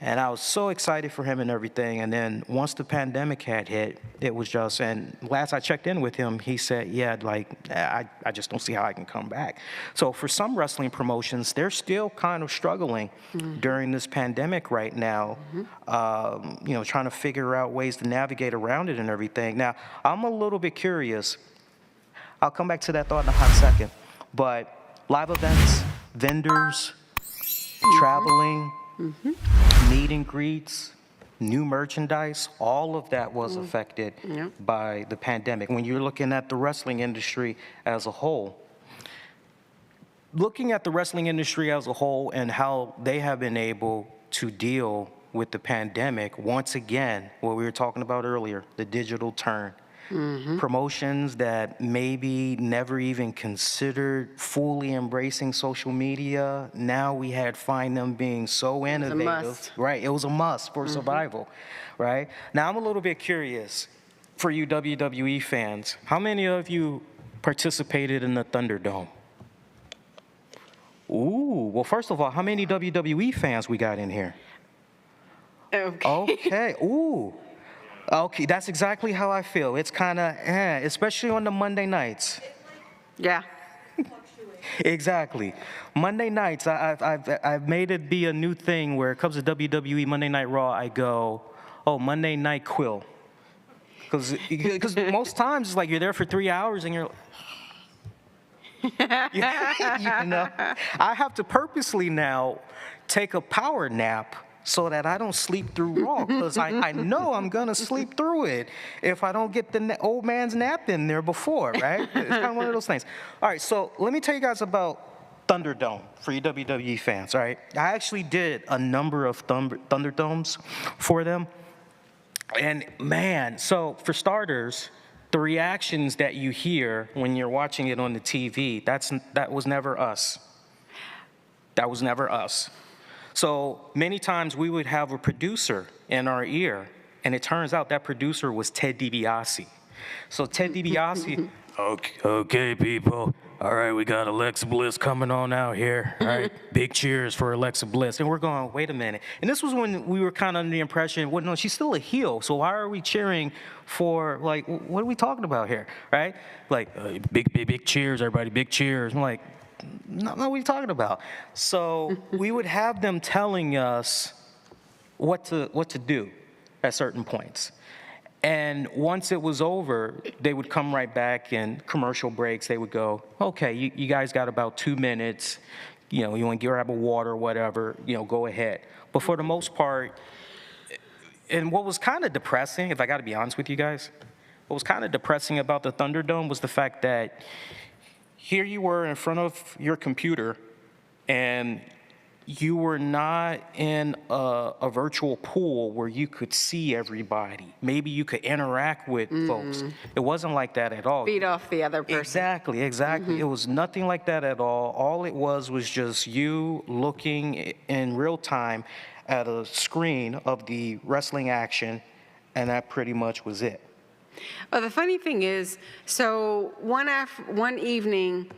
And I was so excited for him and everything. And then once the pandemic had hit, it was just, and last I checked in with him, he said, I just don't see how I can come back. So for some wrestling promotions, they're still kind of struggling during this pandemic right now, trying to figure out ways to navigate around it and everything. Now, I'm a little bit curious. I'll come back to that thought in a hot second. But live events, vendors, traveling, meet and greets, new merchandise, all of that was affected by the pandemic. When you're looking at the wrestling industry as a whole, looking at the wrestling industry as a whole and how they have been able to deal with the pandemic, once again, what we were talking about earlier, the digital turn. Promotions that maybe never even considered fully embracing social media, now we find them being so innovative. It was a must. Right, it was a must for survival, right? Now I'm a little bit curious for you WWE fans, how many of you participated in the Thunderdome? Ooh, well, first of all, how many WWE fans we got in here? Okay, ooh. Okay, that's exactly how I feel. It's kind of, especially on the Monday nights. Yeah. Exactly. Monday nights, I've made it be a new thing where it comes to WWE Monday Night Raw, I go, Monday Night Quill. Because most times it's like you're there for 3 hours and you're I have to purposely now take a power nap so that I don't sleep through Raw, because I know I'm going to sleep through it if I don't get the old man's nap in there before, right? It's kind of one of those things. All right, so let me tell you guys about Thunderdome for you WWE fans, all right? I actually did a number of Thunderdomes for them. And man, so for starters, the reactions that you hear when you're watching it on the TV, that was never us. That was never us. So many times we would have a producer in our ear, and it turns out that producer was Ted DiBiase. So Ted DiBiase, okay, people, all right, we got Alexa Bliss coming on out here, all right, big cheers for Alexa Bliss. And we're going, wait a minute. And this was when we were kind of under the impression, well, no, she's still a heel, so why are we cheering for, like, what are we talking about here, right? Like, big cheers, everybody, big cheers. I'm like, no, what are you talking about? So we would have them telling us what to do at certain points. And once it was over, they would come right back, and commercial breaks, they would go, okay, you guys got about 2 minutes, you want to grab a water or whatever, go ahead. But for the most part, and what was kind of depressing, if I got to be honest with you guys, what was kind of depressing about the Thunderdome was the fact that here you were in front of your computer, and you were not in a virtual pool where you could see everybody. Maybe you could interact with folks. It wasn't like that at all. Feed off the other person. Exactly, exactly. It was nothing like that at all. All it was just you looking in real time at a screen of the wrestling action, and that pretty much was it. Well, the funny thing is, so one evening,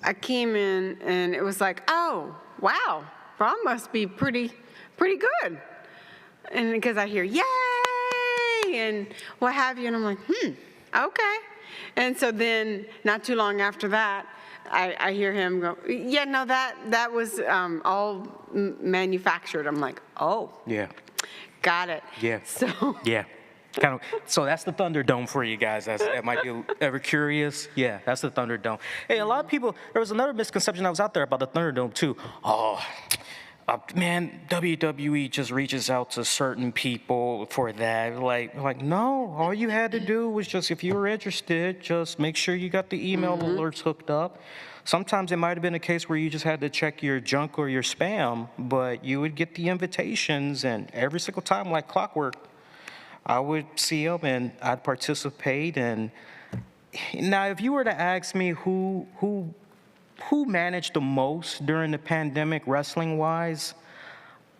I came in and it was like, oh, wow, Raw must be pretty good. And because I hear, yay, and what have you, and I'm like, okay. And so then, not too long after that, I hear him go, yeah, no, that was all manufactured. I'm like, oh. Yeah. Got it. Yeah. So. Yeah. Kind of. So that's the Thunderdome for you guys. That might be ever curious. Yeah, that's the Thunderdome. Hey, a lot of people. There was another misconception that was out there about the Thunderdome too. Oh, man, WWE just reaches out to certain people for that. Like no. All you had to do was just, if you were interested, just make sure you got the email alerts hooked up. Sometimes it might have been a case where you just had to check your junk or your spam, but you would get the invitations, and every single time, like clockwork, I would see them and I'd participate. And now, if you were to ask me who managed the most during the pandemic, wrestling-wise,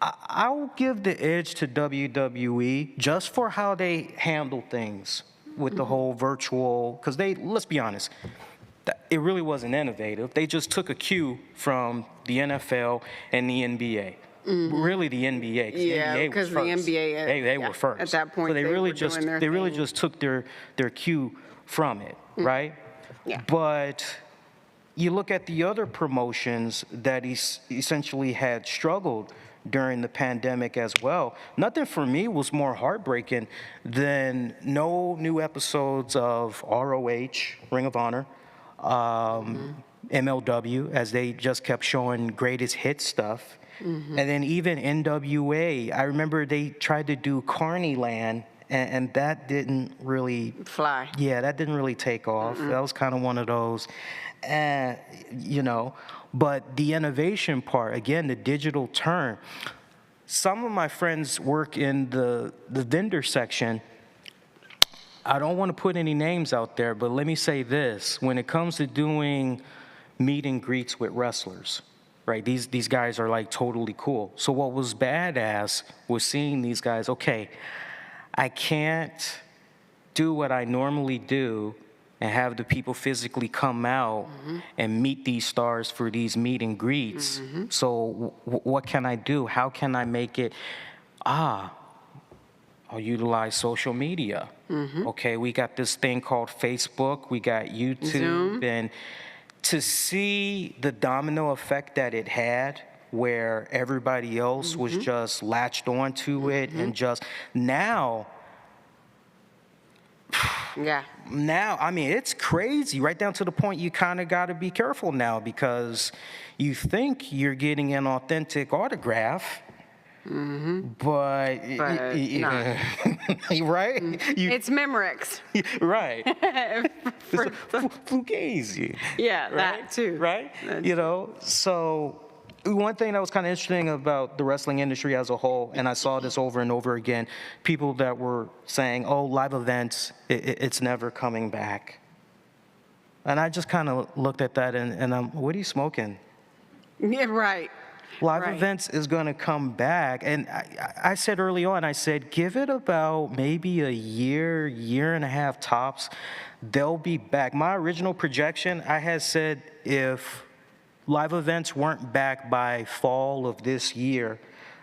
I'll give the edge to WWE just for how they handle things with the whole virtual. Because let's be honest, it really wasn't innovative. They just took a cue from the NFL and the NBA. Really, the NBA. Yeah, because the NBA, they were first at that point. So they really just thing. Took their cue from it, right? Yeah. But you look at the other promotions that essentially had struggled during the pandemic as well. Nothing for me was more heartbreaking than no new episodes of ROH, Ring of Honor, MLW, as they just kept showing greatest hit stuff. And then even NWA, I remember they tried to do Carneyland, and that didn't really fly. Yeah, that didn't really take off. That was kind of one of those, But the innovation part, again, the digital turn. Some of my friends work in the vendor section. I don't want to put any names out there, but let me say this. When it comes to doing meet and greets with wrestlers, right, these guys are like totally cool. So what was badass was seeing these guys, okay, I can't do what I normally do and have the people physically come out and meet these stars for these meet and greets. So what can I do? How can I make it? I'll utilize social media. Okay, we got this thing called Facebook, we got YouTube, Zoom. And to see the domino effect that it had, where everybody else was just latched onto it, and just now, I mean, it's crazy, right down to the point you kind of got to be careful now, because you think you're getting an authentic autograph, but no. right? It's Memorex. Right. It's Fugazi. Yeah, right? that too. Right? So one thing that was kind of interesting about the wrestling industry as a whole, and I saw this over and over again, people that were saying, oh, live events, it's never coming back. And I just kind of looked at that and I'm, what are you smoking? Yeah, right. Live events is going to come back. And I said early on, I said, give it about maybe a year and a half tops. They'll be back. My original projection, I had said if live events weren't back by fall of this year,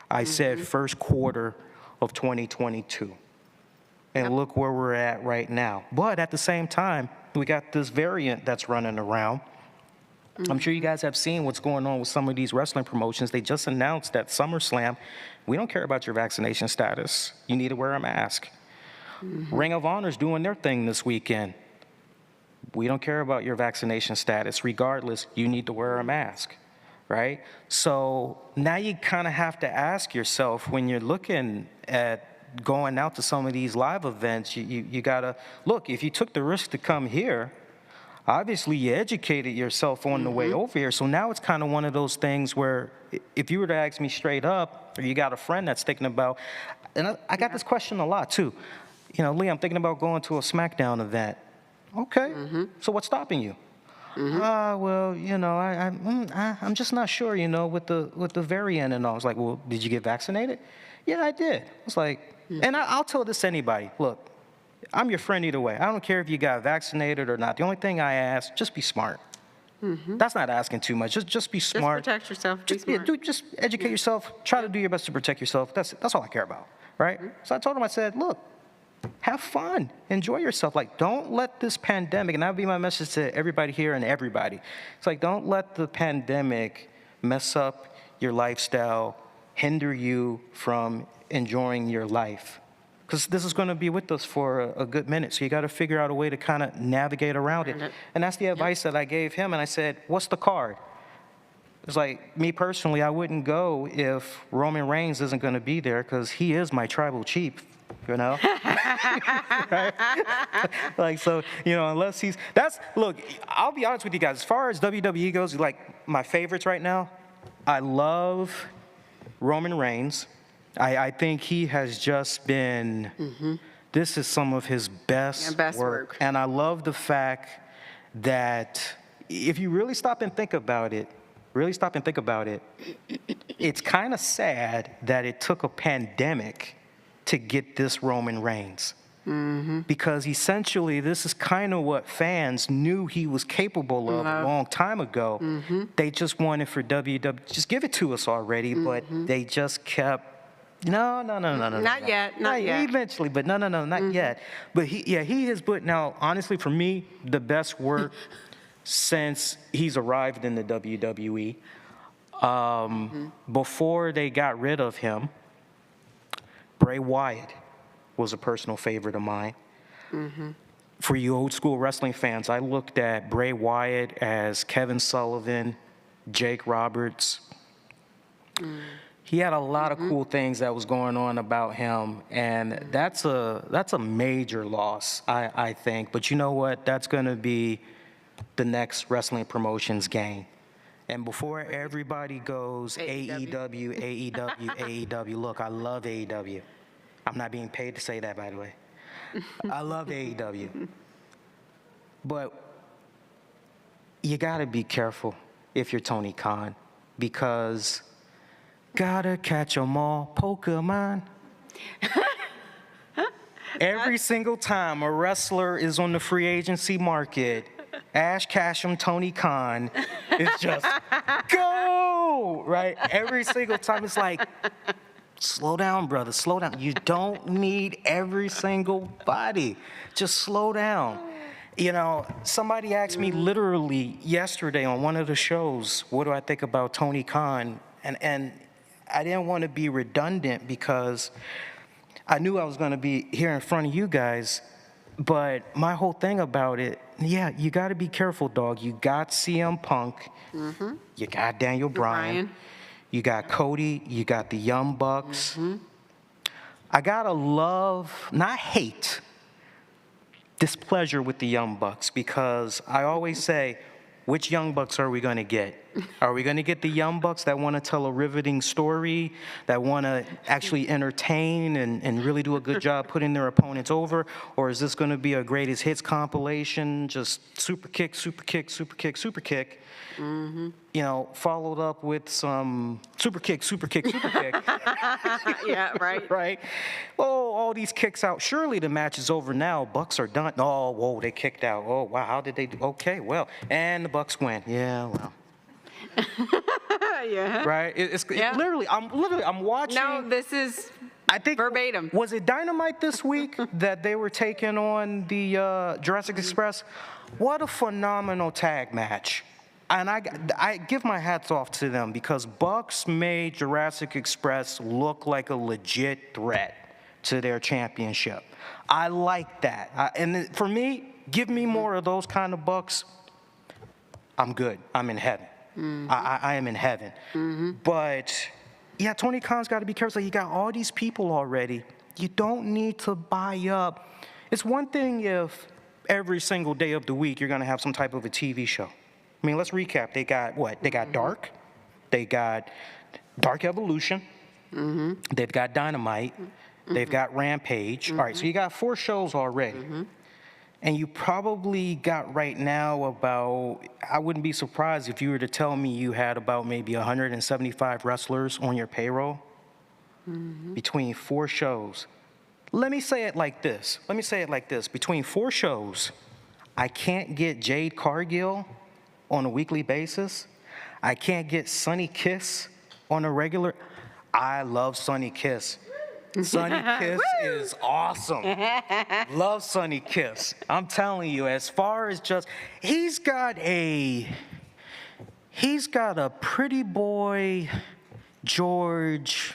I said first quarter of 2022. And look where we're at right now. But at the same time, we got this variant that's running around. I'm sure you guys have seen what's going on with some of these wrestling promotions. They just announced at SummerSlam, we don't care about your vaccination status. You need to wear a mask. Ring of Honor's doing their thing this weekend. We don't care about your vaccination status. Regardless, you need to wear a mask, right? So now you kind of have to ask yourself, when you're looking at going out to some of these live events, you got to, look, if you took the risk to come here, obviously you educated yourself on the way over here. So now it's kind of one of those things where if you were to ask me straight up, or you got a friend that's thinking about, and I got this question a lot too. You know, Lee, I'm thinking about going to a SmackDown event. Okay, so what's stopping you? Well, you know, I'm just not sure, you know, with the variant and all. I was like, well, did you get vaccinated? Yeah, I did. I was like, and I'll tell this to anybody. Look, I'm your friend either way. I don't care if you got vaccinated or not. The only thing I ask, just be smart. That's not asking too much. Just be smart. Just protect yourself. Be Just, yeah, smart. just educate yourself. Try to do your best to protect yourself. That's all I care about, right? So I told him, I said, look, have fun. Enjoy yourself. Like, don't let this pandemic, and that would be my message to everybody here and everybody. It's like, don't let the pandemic mess up your lifestyle, hinder you from enjoying your life. Because this is going to be with us for a good minute. So you got to figure out a way to kind of navigate around it. And that's the advice that I gave him. And I said, what's the card? It's like, me personally, I wouldn't go if Roman Reigns isn't going to be there because he is my tribal chief, you know? Right? Like, so, you know, unless look, I'll be honest with you guys. As far as WWE goes, like, my favorites right now, I love Roman Reigns. I think he has just been, this is some of his best work. And I love the fact that if you really stop and think about it, it's kind of sad that it took a pandemic to get this Roman Reigns. Because essentially, this is kind of what fans knew he was capable of a long time ago. They just wanted for WWE, just give it to us already, but they just kept, no. Not yet. Eventually, but no, not yet. But he has put, now, honestly, for me, the best work since he's arrived in the WWE. Before they got rid of him, Bray Wyatt was a personal favorite of mine. For you old school wrestling fans, I looked at Bray Wyatt as Kevin Sullivan, Jake Roberts. He had a lot of cool things that was going on about him, and that's a major loss, I think. But you know what? That's going to be the next wrestling promotions game. And before everybody goes, AEW, look, I love AEW. I'm not being paid to say that, by the way. I love AEW. But you got to be careful if you're Tony Khan, because gotta catch 'em all, Pokemon. Every single time a wrestler is on the free agency market, Ash Ketchum, Tony Khan is just go, right? Every single time it's like, slow down, brother, slow down. You don't need every single body. Just slow down. You know, somebody asked me literally yesterday on one of the shows, what do I think about Tony Khan? And I didn't want to be redundant because I knew I was going to be here in front of you guys. But my whole thing about it, yeah, you got to be careful, dog. You got CM Punk. You got Daniel Bryan. You got Cody. You got the Young Bucks. I got to love, not hate, displeasure with the Young Bucks, because I always say, which Young Bucks are we going to get? Are we going to get the Young Bucks that want to tell a riveting story, that want to actually entertain and really do a good job putting their opponents over? Or is this going to be a greatest hits compilation, just super kick, super kick, super kick, super kick, you know, followed up with some super kick, super kick, super kick. Yeah, right. Right? Oh, all these kicks out. Surely the match is over now. Bucks are done. Oh, whoa, they kicked out. Oh, wow, how did they do? Okay, well, and the Bucks win. Yeah, well. Yeah. Right? It's literally, I'm watching. No, this is I think verbatim. Was it Dynamite this week that they were taking on the Jurassic Express? What a phenomenal tag match. And I give my hats off to them, because Bucks made Jurassic Express look like a legit threat to their championship. I like that. And for me, give me more of those kind of Bucks. I'm good. I'm in heaven. I am in heaven. But yeah, Tony Khan's got to be careful. You got all these people already. You don't need to buy up. It's one thing if every single day of the week, you're going to have some type of a TV show. I mean, let's recap. They got what? They got Dark. They got Dark Evolution. They've got Dynamite. They've got Rampage. All right, so you got 4 shows already. And you probably got right now about, I wouldn't be surprised if you were to tell me you had about maybe 175 wrestlers on your payroll between 4 shows. Let me say it like this. Between 4 shows, I can't get Jade Cargill on a weekly basis. I can't get Sunny Kiss on a regular. I love Sunny Kiss. Sunny Kiss is awesome. Love Sunny Kiss. I'm telling you, as far as just, he's got a Pretty Boy George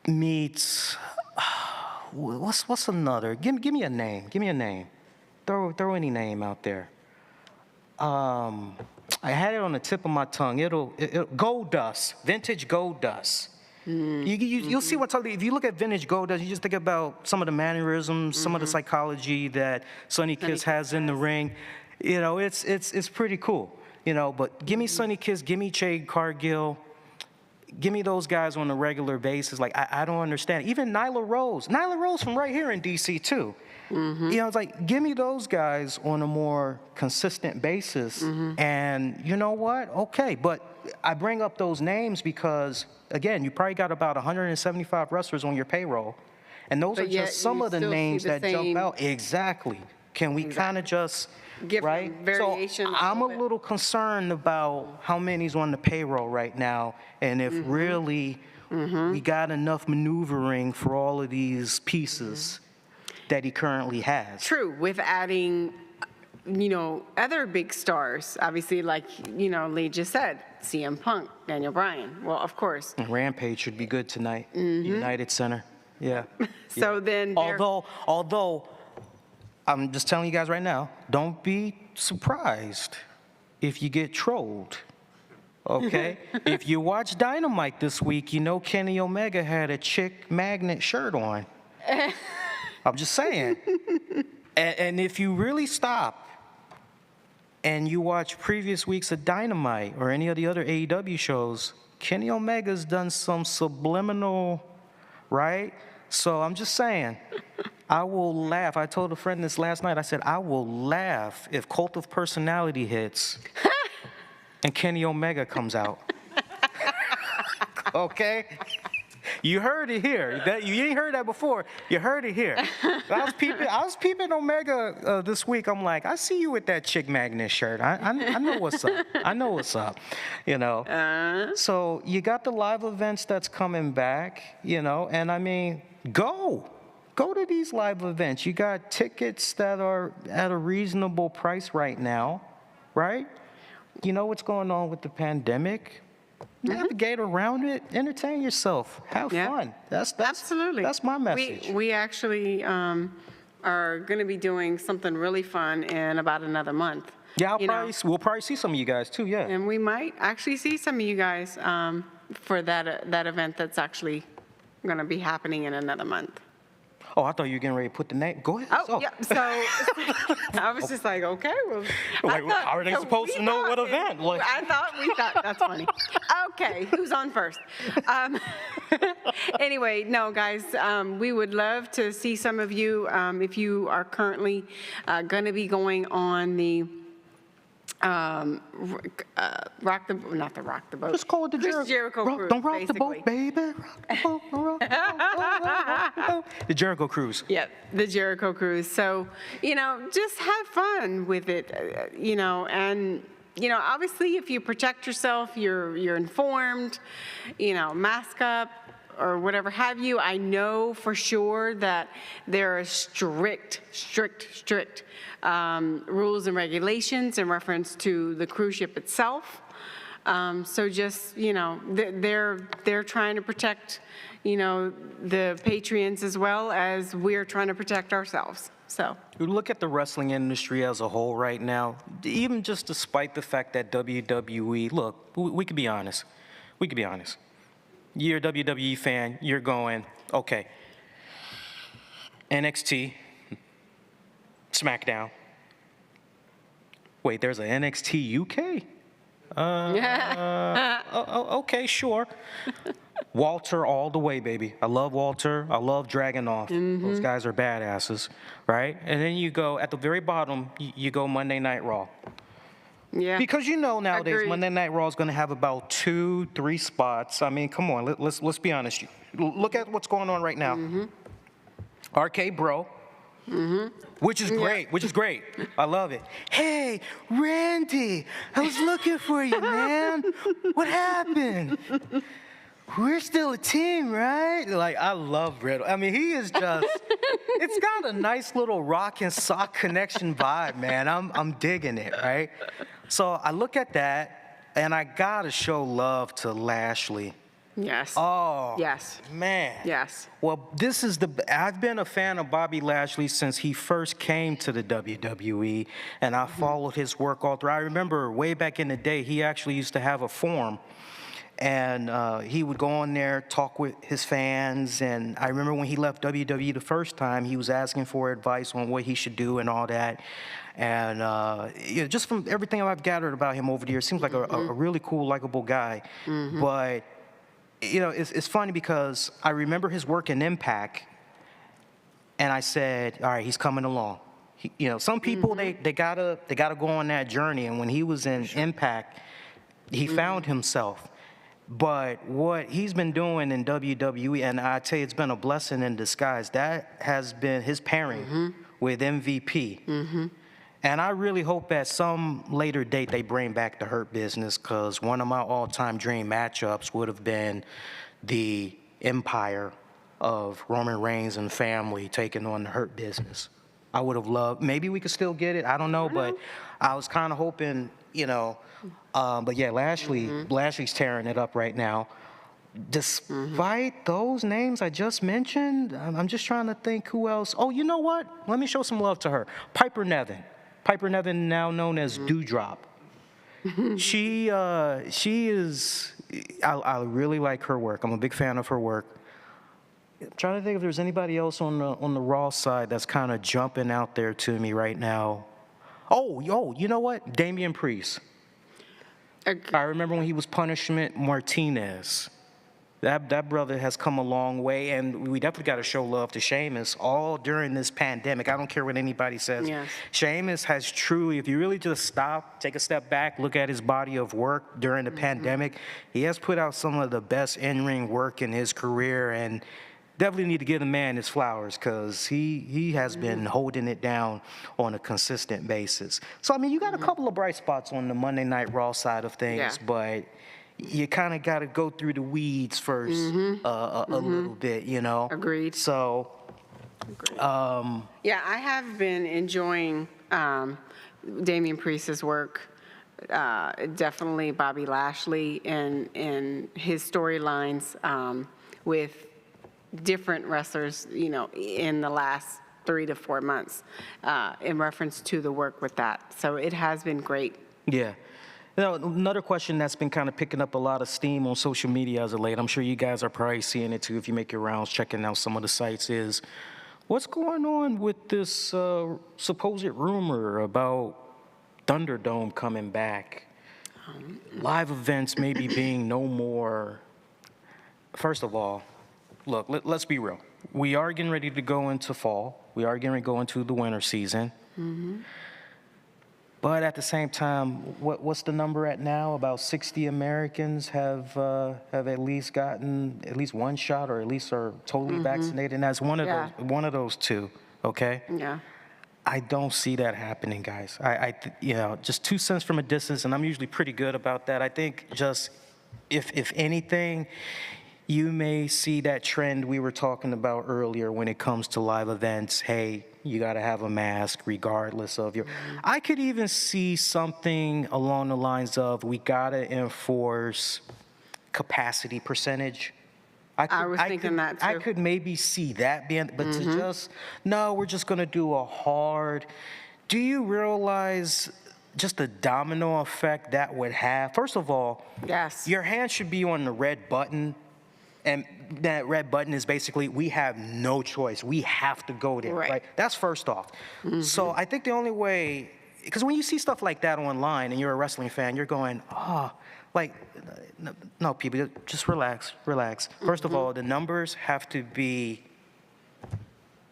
meets, what's another? Give me a name. Throw any name out there. I had it on the tip of my tongue. It'll Gold Dust, vintage Gold Dust. You'll see what I'm talking about. If you look at vintage Gold Dust, you just think about some of the mannerisms, some of the psychology that Sunny Kiss has in the ring. You know, it's pretty cool. You know, but give me Sunny Kiss, give me Jade Cargill, give me those guys on a regular basis. Like, I don't understand. Even Nyla Rose from right here in D.C. too. You know, it's like, give me those guys on a more consistent basis. And you know what? Okay, but I bring up those names because, again, you probably got about 175 wrestlers on your payroll. And those are just some of the names that jump out. Exactly. Can we kind of just, give right? variation? So I'm a little concerned about how many's on the payroll right now, and if really we got enough maneuvering for all of these pieces that he currently has. True, with adding, you know, other big stars, obviously, like, you know, Lee just said, CM Punk, Daniel Bryan. Well, of course. And Rampage should be good tonight. United Center. Yeah. So then Although, I'm just telling you guys right now, don't be surprised if you get trolled. Okay? If you watch Dynamite this week, you know Kenny Omega had a chick magnet shirt on. I'm just saying. And if you really stop and you watch previous weeks of Dynamite or any of the other AEW shows, Kenny Omega's done some subliminal, right? So I'm just saying, I will laugh. I told a friend this last night. I said, I will laugh if Cult of Personality hits and Kenny Omega comes out. Okay? You heard it here. You ain't heard that before. You heard it here. I was peeping Omega this week. I'm like, I see you with that chick magnet shirt. I know what's up. I know what's up. You know. So you got the live events that's coming back. You know, and I mean, go to these live events. You got tickets that are at a reasonable price right now, right? You know what's going on with the pandemic. Navigate around it, entertain yourself, have fun. That's absolutely. That's my message. We actually are going to be doing something really fun in about another month. Yeah, we'll probably see some of you guys too. Yeah, and we might actually see some of you guys for that event that's actually going to be happening in another month. Oh, I thought you were getting ready to put the name. Go ahead. Oh, yeah. So I was just like, okay, well. Like, how are they supposed to know what event? Like, we thought, that's funny. Okay, who's on first? Anyway, no, guys, we would love to see some of you if you are currently going to be going on the rock the boat. Just call it the Jericho cruise. Don't rock the boat, baby. Rock the boat, rock the boat. The Jericho cruise. Yeah, the Jericho cruise. So, you know, just have fun with it, you know, and, you know, obviously if you protect yourself, you're informed, you know, mask up or whatever have you. I know for sure that there are strict rules and regulations in reference to the cruise ship itself. So just, you know, they're trying to protect, you know, the patrons as well as we're trying to protect ourselves. So you look at the wrestling industry as a whole right now, even just despite the fact that WWE, look, we could be honest. You're a WWE fan, you're going, okay, NXT, SmackDown. Wait, there's an NXT UK? Okay, sure. Walter all the way, baby. I love Walter. I love Dragunov. Those guys are badasses, right? And then you go, at the very bottom, you go Monday Night Raw. Yeah. Because you know nowadays, Agreed. Monday Night Raw is going to have about 2-3 spots. I mean, come on, let's be honest. Look at what's going on right now. RK Bro, which is great, I love it. Hey, Randy, I was looking for you, man. What happened? We're still a team, right? Like, I love Riddle. I mean, he is just, it's got a nice little rock and sock connection vibe, man. I'm digging it, right? So I look at that, and I gotta show love to Lashley. Yes. Oh, Yes. man. Yes. Well, I've been a fan of Bobby Lashley since he first came to the WWE, and I followed his work all through. I remember way back in the day, he actually used to have a forum, and he would go on there, talk with his fans, and I remember when he left WWE the first time, he was asking for advice on what he should do and all that. And you know, just from everything I've gathered about him over the years, seems like a really cool, likable guy. But you know, it's funny because I remember his work in Impact, and I said, all right, he's coming along. You know, some people, they gotta go on that journey, and when he was in Impact, he found himself. But what he's been doing in WWE, and I tell you, it's been a blessing in disguise, that has been his pairing with MVP. And I really hope at some later date they bring back the Hurt Business, because one of my all-time dream matchups would have been the Empire of Roman Reigns and family taking on the Hurt Business. I would have loved, maybe we could still get it, I don't know, but I was kind of hoping, you know, but yeah, Lashley's tearing it up right now. Despite those names I just mentioned, I'm just trying to think who else. Oh, you know what? Let me show some love to her. Piper Niven. Piper Niven, now known as Dewdrop. She is, I really like her work. I'm a big fan of her work. I'm trying to think if there's anybody else on the Raw side that's kind of jumping out there to me right now. Oh, you know what? Damian Priest. I remember when he was Punishment Martinez. That brother has come a long way, and we definitely got to show love to Sheamus all during this pandemic. I don't care what anybody says. Yes. Sheamus has truly, if you really just stop, take a step back, look at his body of work during the pandemic, he has put out some of the best in-ring work in his career, and definitely need to give the man his flowers, because he has been holding it down on a consistent basis. So, I mean, you got a couple of bright spots on the Monday Night Raw side of things, but you kind of got to go through the weeds first a little bit, you know? Agreed. So, Yeah, I have been enjoying Damian Priest's work. Definitely Bobby Lashley and his storylines with different wrestlers, you know, in the last 3 to 4 months in reference to the work with that. So it has been great. yeah. You know, another question that's been kind of picking up a lot of steam on social media as of late, I'm sure you guys are probably seeing it too if you make your rounds, checking out some of the sites, is what's going on with this supposed rumor about Thunderdome coming back? Live events maybe being no more. First of all, look, let's be real. We are getting ready to go into fall. We are getting ready to go into the winter season. But at the same time, what's the number at now? About 60 Americans have at least gotten at least one shot, or at least are totally vaccinated. And that's one of those two. Okay. Yeah. I don't see that happening, guys. You know, just 2 cents from a distance, and I'm usually pretty good about that. I think just if anything, you may see that trend we were talking about earlier when it comes to live events. Hey, you got to have a mask regardless of your. I could even see something along the lines of we got to enforce capacity percentage. I was thinking that too. I could maybe see that being, but to just, no, we're just going to do a hard. Do you realize just the domino effect that would have? First of all, Yes. your hand should be on the red button And that red button is basically, we have no choice. We have to go there, Right. right? That's first off. So I think the only way, because when you see stuff like that online and you're a wrestling fan, you're going, like, no, people, just relax. First of all, the numbers have to be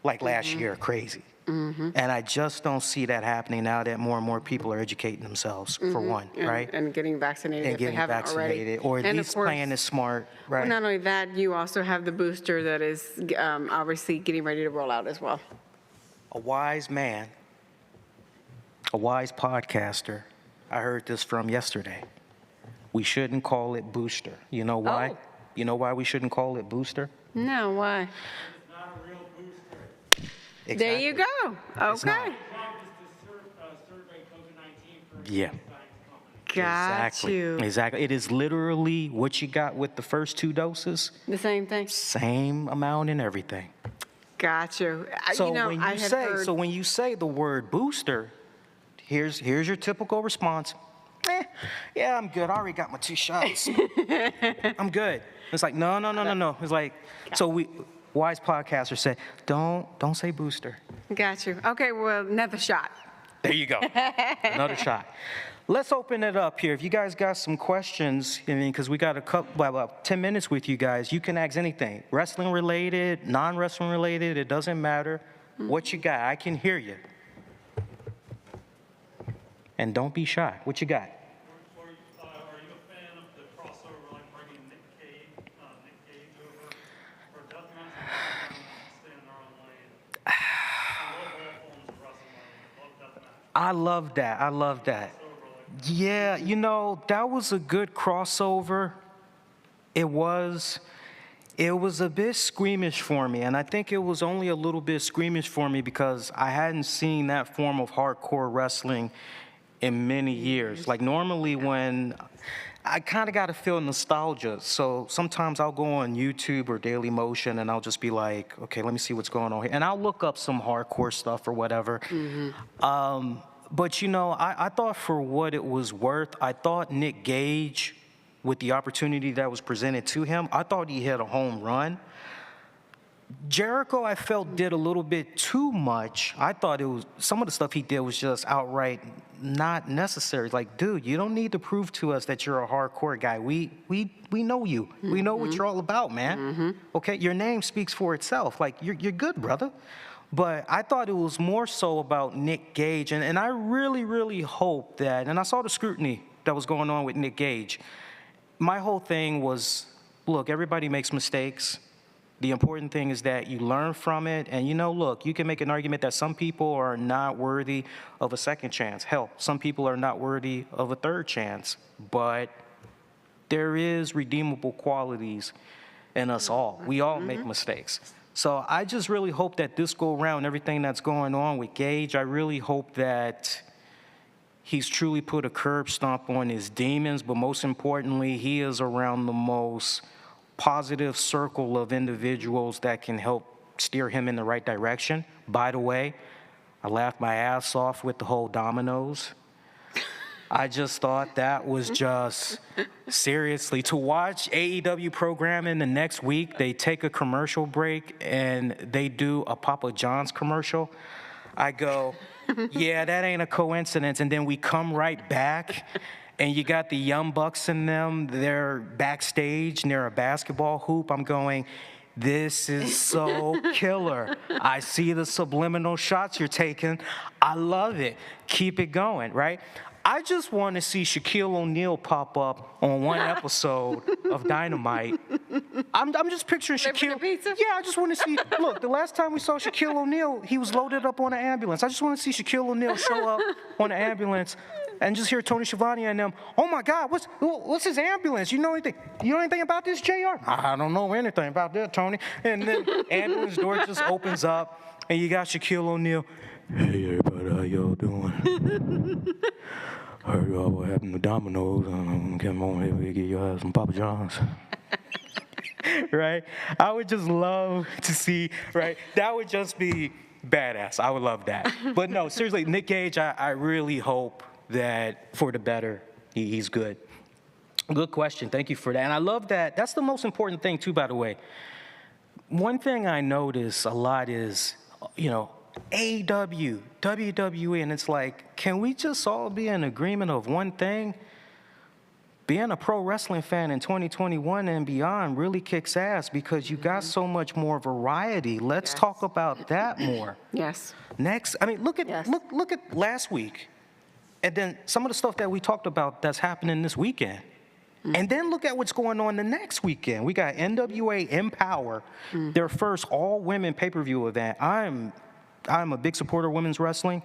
like last year, crazy. And I just don't see that happening now that more and more people are educating themselves, for one, right? And getting vaccinated And if they getting haven't already. vaccinated, or at And of least course, playing it smart, right? well, not only that, you also have the booster that is obviously getting ready to roll out as well. A wise man, a wise podcaster, I heard this from yesterday. We shouldn't call it booster. You know why? Oh. You know why we shouldn't call it booster? No, why? Not a real booster. There you go. It's not. Okay. Trump is to survey COVID-19 for Yeah. science companies. Got Exactly. you. Exactly. It is literally what you got with the first 2 doses, The same thing. same amount and everything. Got you. So You know, when I you had say heard. so when you say the word booster, here's your typical response. Yeah, I'm good. I already got my 2 shots. I'm good. It's like no. It's like wise podcaster said, don't say booster. Got you. Okay, well, another shot. There you go. Another shot. Let's open it up here. If you guys got some questions, I mean, because we got about 10 minutes with you guys, you can ask anything. Wrestling related, non-wrestling related, it doesn't matter. What you got? I can hear you. And don't be shy. What you got? Are you a fan of the crossover, like bringing Nick Gage over for death match, stay in their own lane? I love all forms of wrestling. I love death match. I love that. Yeah, you know, that was a good crossover. It was a bit squeamish for me, and I think it was only a little bit squeamish for me because I hadn't seen that form of hardcore wrestling in many years. Like normally when I kind of got to feel nostalgia, so sometimes I'll go on YouTube or Daily Motion and I'll just be like, okay, let me see what's going on here, and I'll look up some hardcore stuff or whatever. But you know, I thought for what it was worth, I thought Nick Gage, with the opportunity that was presented to him, I thought he hit a home run. Jericho, I felt, did a little bit too much. I thought some of the stuff he did was just outright not necessary. Like, dude, you don't need to prove to us that you're a hardcore guy. We know you. We know what you're all about, man. Okay, your name speaks for itself. Like, you're good, brother. But I thought it was more so about Nick Gage, and I really, really hope that, and I saw the scrutiny that was going on with Nick Gage. My whole thing was, look, everybody makes mistakes. The important thing is that you learn from it, and you know, look, you can make an argument that some people are not worthy of a second chance. Hell, some people are not worthy of a third chance, but there is redeemable qualities in us all. We all make mistakes. So I just really hope that this go around, everything that's going on with Gage, I really hope that he's truly put a curb stomp on his demons, but most importantly, he is around the most positive circle of individuals that can help steer him in the right direction. By the way, I laughed my ass off with the whole dominoes. I just thought that was just, seriously, to watch AEW programming the next week, they take a commercial break and they do a Papa John's commercial. I go, yeah, that ain't a coincidence. And then we come right back and you got the Young Bucks in them, they're backstage near a basketball hoop. I'm going, this is so killer. I see the subliminal shots you're taking. I love it. Keep it going, right? I just want to see Shaquille O'Neal pop up on one episode of Dynamite. I'm just picturing Live for the Shaquille. pizza? Yeah, I just want to see. Look, the last time we saw Shaquille O'Neal, he was loaded up on an ambulance. I just want to see Shaquille O'Neal show up on an ambulance and just hear Tony Schiavone and them. Oh my God, what's his ambulance? You know anything? You know anything about this, JR? I don't know anything about that, Tony. And then ambulance door just opens up, and you got Shaquille O'Neal. Hey everybody, how y'all doing? Heard what happened to Domino's. Come on here, we get your ass some Papa John's. Right? I would just love to see, right? That would just be badass. I would love that. But no, seriously, Nick Gage, I really hope that for the better, he's good. Good question. Thank you for that. And I love that. That's the most important thing, too, by the way. One thing I notice a lot is, AEW, WWE, and it's like, can we just all be in agreement of one thing? Being a pro wrestling fan in 2021 and beyond really kicks ass because you got so much more variety. Let's talk about that more. Yes. Next, I mean, look at last week, and then some of the stuff that we talked about that's happening this weekend. And then look at what's going on the next weekend. We got NWA Empower, their first all-women pay-per-view event. I'm a big supporter of women's wrestling.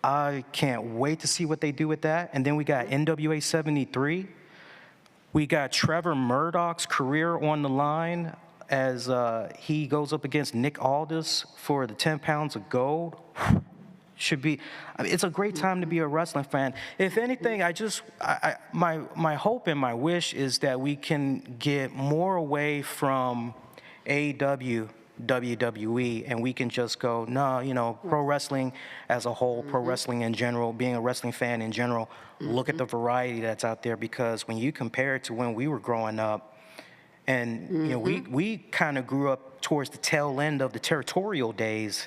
I can't wait to see what they do with that. And then we got NWA 73. We got Trevor Murdoch's career on the line as he goes up against Nick Aldis for the 10 pounds of gold. It's a great time to be a wrestling fan. If anything, my hope and my wish is that we can get more away from AEW, WWE, and we can just go, no, pro wrestling as a whole, pro wrestling in general, being a wrestling fan in general, look at the variety that's out there, because when you compare it to when we were growing up, and we kind of grew up towards the tail end of the territorial days,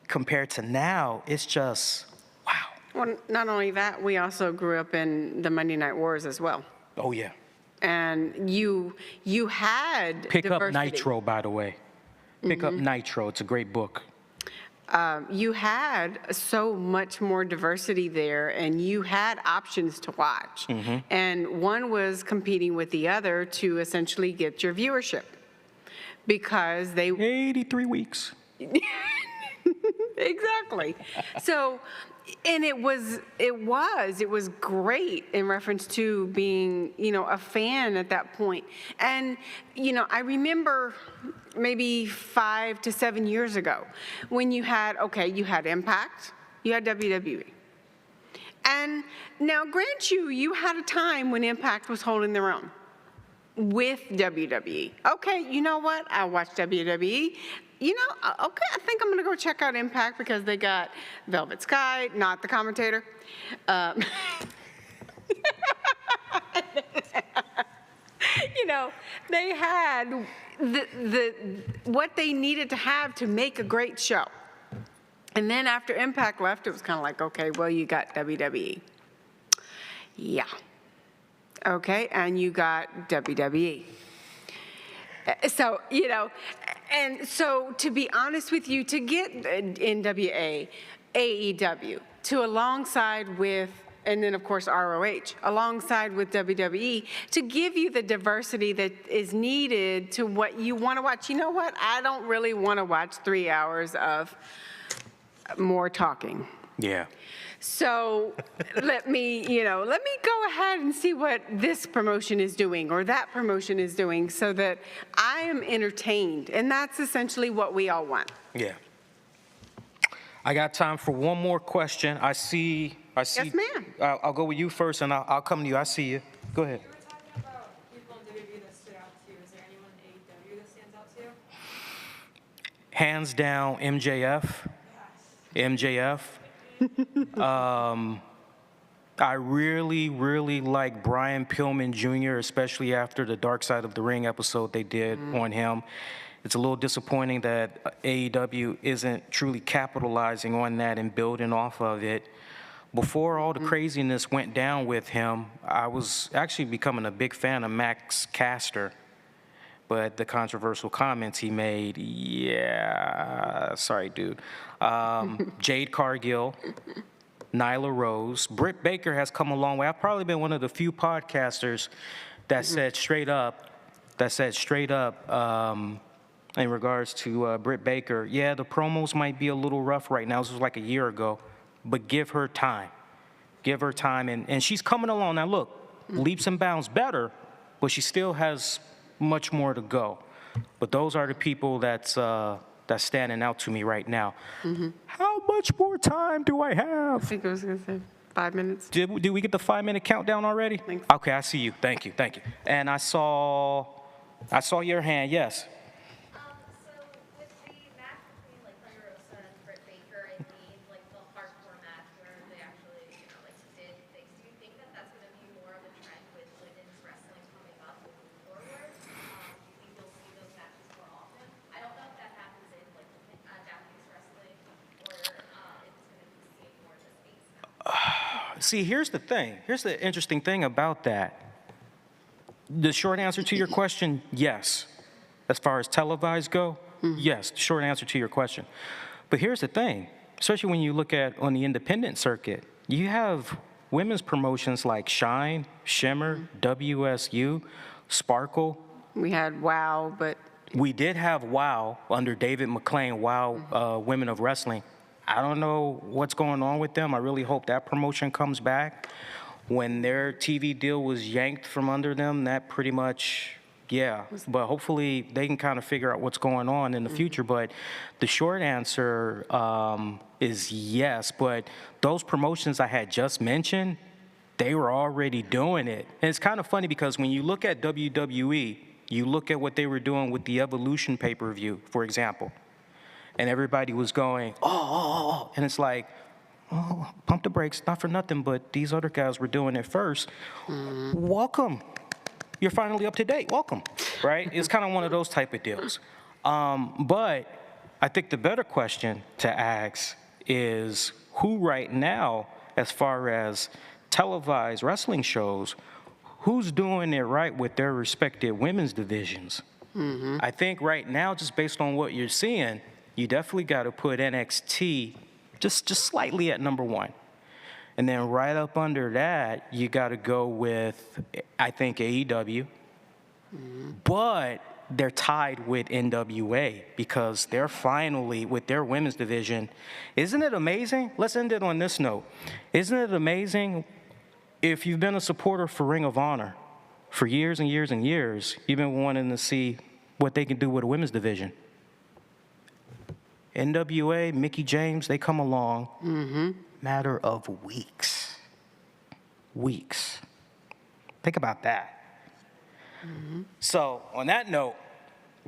compared to now, it's just, wow. Well, not only that, we also grew up in the Monday Night Wars as well. Oh, yeah. And you had Pick up diversity. Nitro, by the way. Pick up Nitro. It's a great book. You had so much more diversity there, and you had options to watch. And one was competing with the other to essentially get your viewership, because they 83 weeks. Exactly. So, and it was great in reference to being, a fan at that point. And, I remember maybe 5 to 7 years ago when you had Impact, you had WWE. And now, grant you had a time when Impact was holding their own with WWE. Okay, you know what? I'll watch WWE. Okay, I think I'm going to go check out Impact because they got Velvet Sky, not the commentator. They had what they needed to have to make a great show. And then after Impact left, it was kind of like, okay, well, you got WWE. Yeah. Okay, and you got WWE. So, and so to be honest with you, to get NWA, AEW, to alongside with, and then of course ROH, alongside with WWE, to give you the diversity that is needed to what you want to watch. You know what? I don't really want to watch 3 hours of more talking. Yeah. So let me go ahead and see what this promotion is doing or that promotion is doing so that I am entertained. And that's essentially what we all want. Yeah. I got time for one more question. I see. Yes, ma'am. I'll go with you first, and I'll come to you. I see you. Go ahead. You were talking about people in WWE that stood out to you. Is there anyone in AEW that stands out to you? Hands down, MJF. MJF. I really, really like Brian Pillman Jr., especially after the Dark Side of the Ring episode they did on him. It's a little disappointing that AEW isn't truly capitalizing on that and building off of it. Before all the craziness went down with him, I was actually becoming a big fan of Max Caster. But the controversial comments he made, sorry, dude. Jade Cargill, Nyla Rose. Britt Baker has come a long way. I've probably been one of the few podcasters that said straight up, in regards to Britt Baker, the promos might be a little rough right now. This was like a year ago. But give her time. Give her time. And she's coming along. Now, look, leaps and bounds better, but she still has much more to go. But those are the people that's standing out to me right now. How much more time do I I have? think I was going to say 5 minutes. Did we get the 5-minute countdown already? think so. Okay, I see you. Thank you. And I saw your hand, yes. So with the match between like Thunder Rosa and Britt Baker and the hardcore match where they actually did things, do you think that that's going to be more of a trend See, here's the thing. Here's the interesting thing about that. The short answer to your question, yes. As far as televised go, yes, the short answer to your question. But here's the thing, especially when you look at on the independent circuit, you have women's promotions like Shine, Shimmer, WSU, Sparkle. We had WOW, but We did have WOW under David McClain, WOW Women of Wrestling. I don't know what's going on with them. I really hope that promotion comes back. When their TV deal was yanked from under them, that pretty much, yeah. But hopefully they can kind of figure out what's going on in the future. But the short answer is yes. But those promotions I had just mentioned, they were already doing it. And it's kind of funny because when you look at WWE, you look at what they were doing with the Evolution pay-per-view, for example, and everybody was going, oh, and it's like, oh, pump the brakes, not for nothing, but these other guys were doing it first. Welcome. You're finally up to date. Welcome, right? It's kind of one of those type of deals. But I think the better question to ask is who right now, as far as televised wrestling shows, who's doing it right with their respective women's divisions? I think right now, just based on what you're seeing, you definitely got to put NXT just slightly at number one. And then right up under that, you got to go with, I think, AEW. But they're tied with NWA because they're finally, with their women's division. Isn't it amazing? Let's end it on this note. Isn't it amazing if you've been a supporter for Ring of Honor for years and years and years, you've been wanting to see what they can do with a women's division? NWA, Mickie James, they come along, matter of weeks. Weeks. Think about that. So, on that note,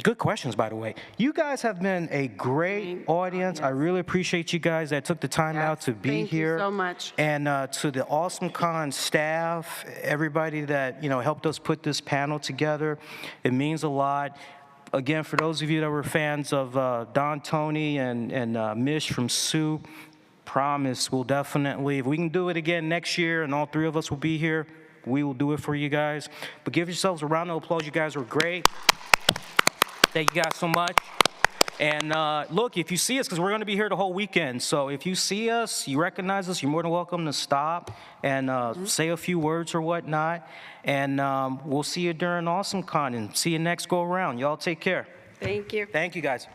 good questions, by the way. You guys have been a great audience. I really appreciate you guys that took the time out to be thank you here. so much. And to the Awesomecon staff, everybody that, helped us put this panel together, it means a lot. Again, for those of you that were fans of Don Tony and Mish from Sue, promise we'll definitely, if we can do it again next year and all three of us will be here, we will do it for you guys. But give yourselves a round of applause. You guys were great. Thank you guys so much. And look, if you see us, because we're going to be here the whole weekend, so if you see us, you recognize us, you're more than welcome to stop and say a few words or whatnot. And we'll see you during Awesomecon and see you next go around. Y'all take care. Thank you. Thank you, guys.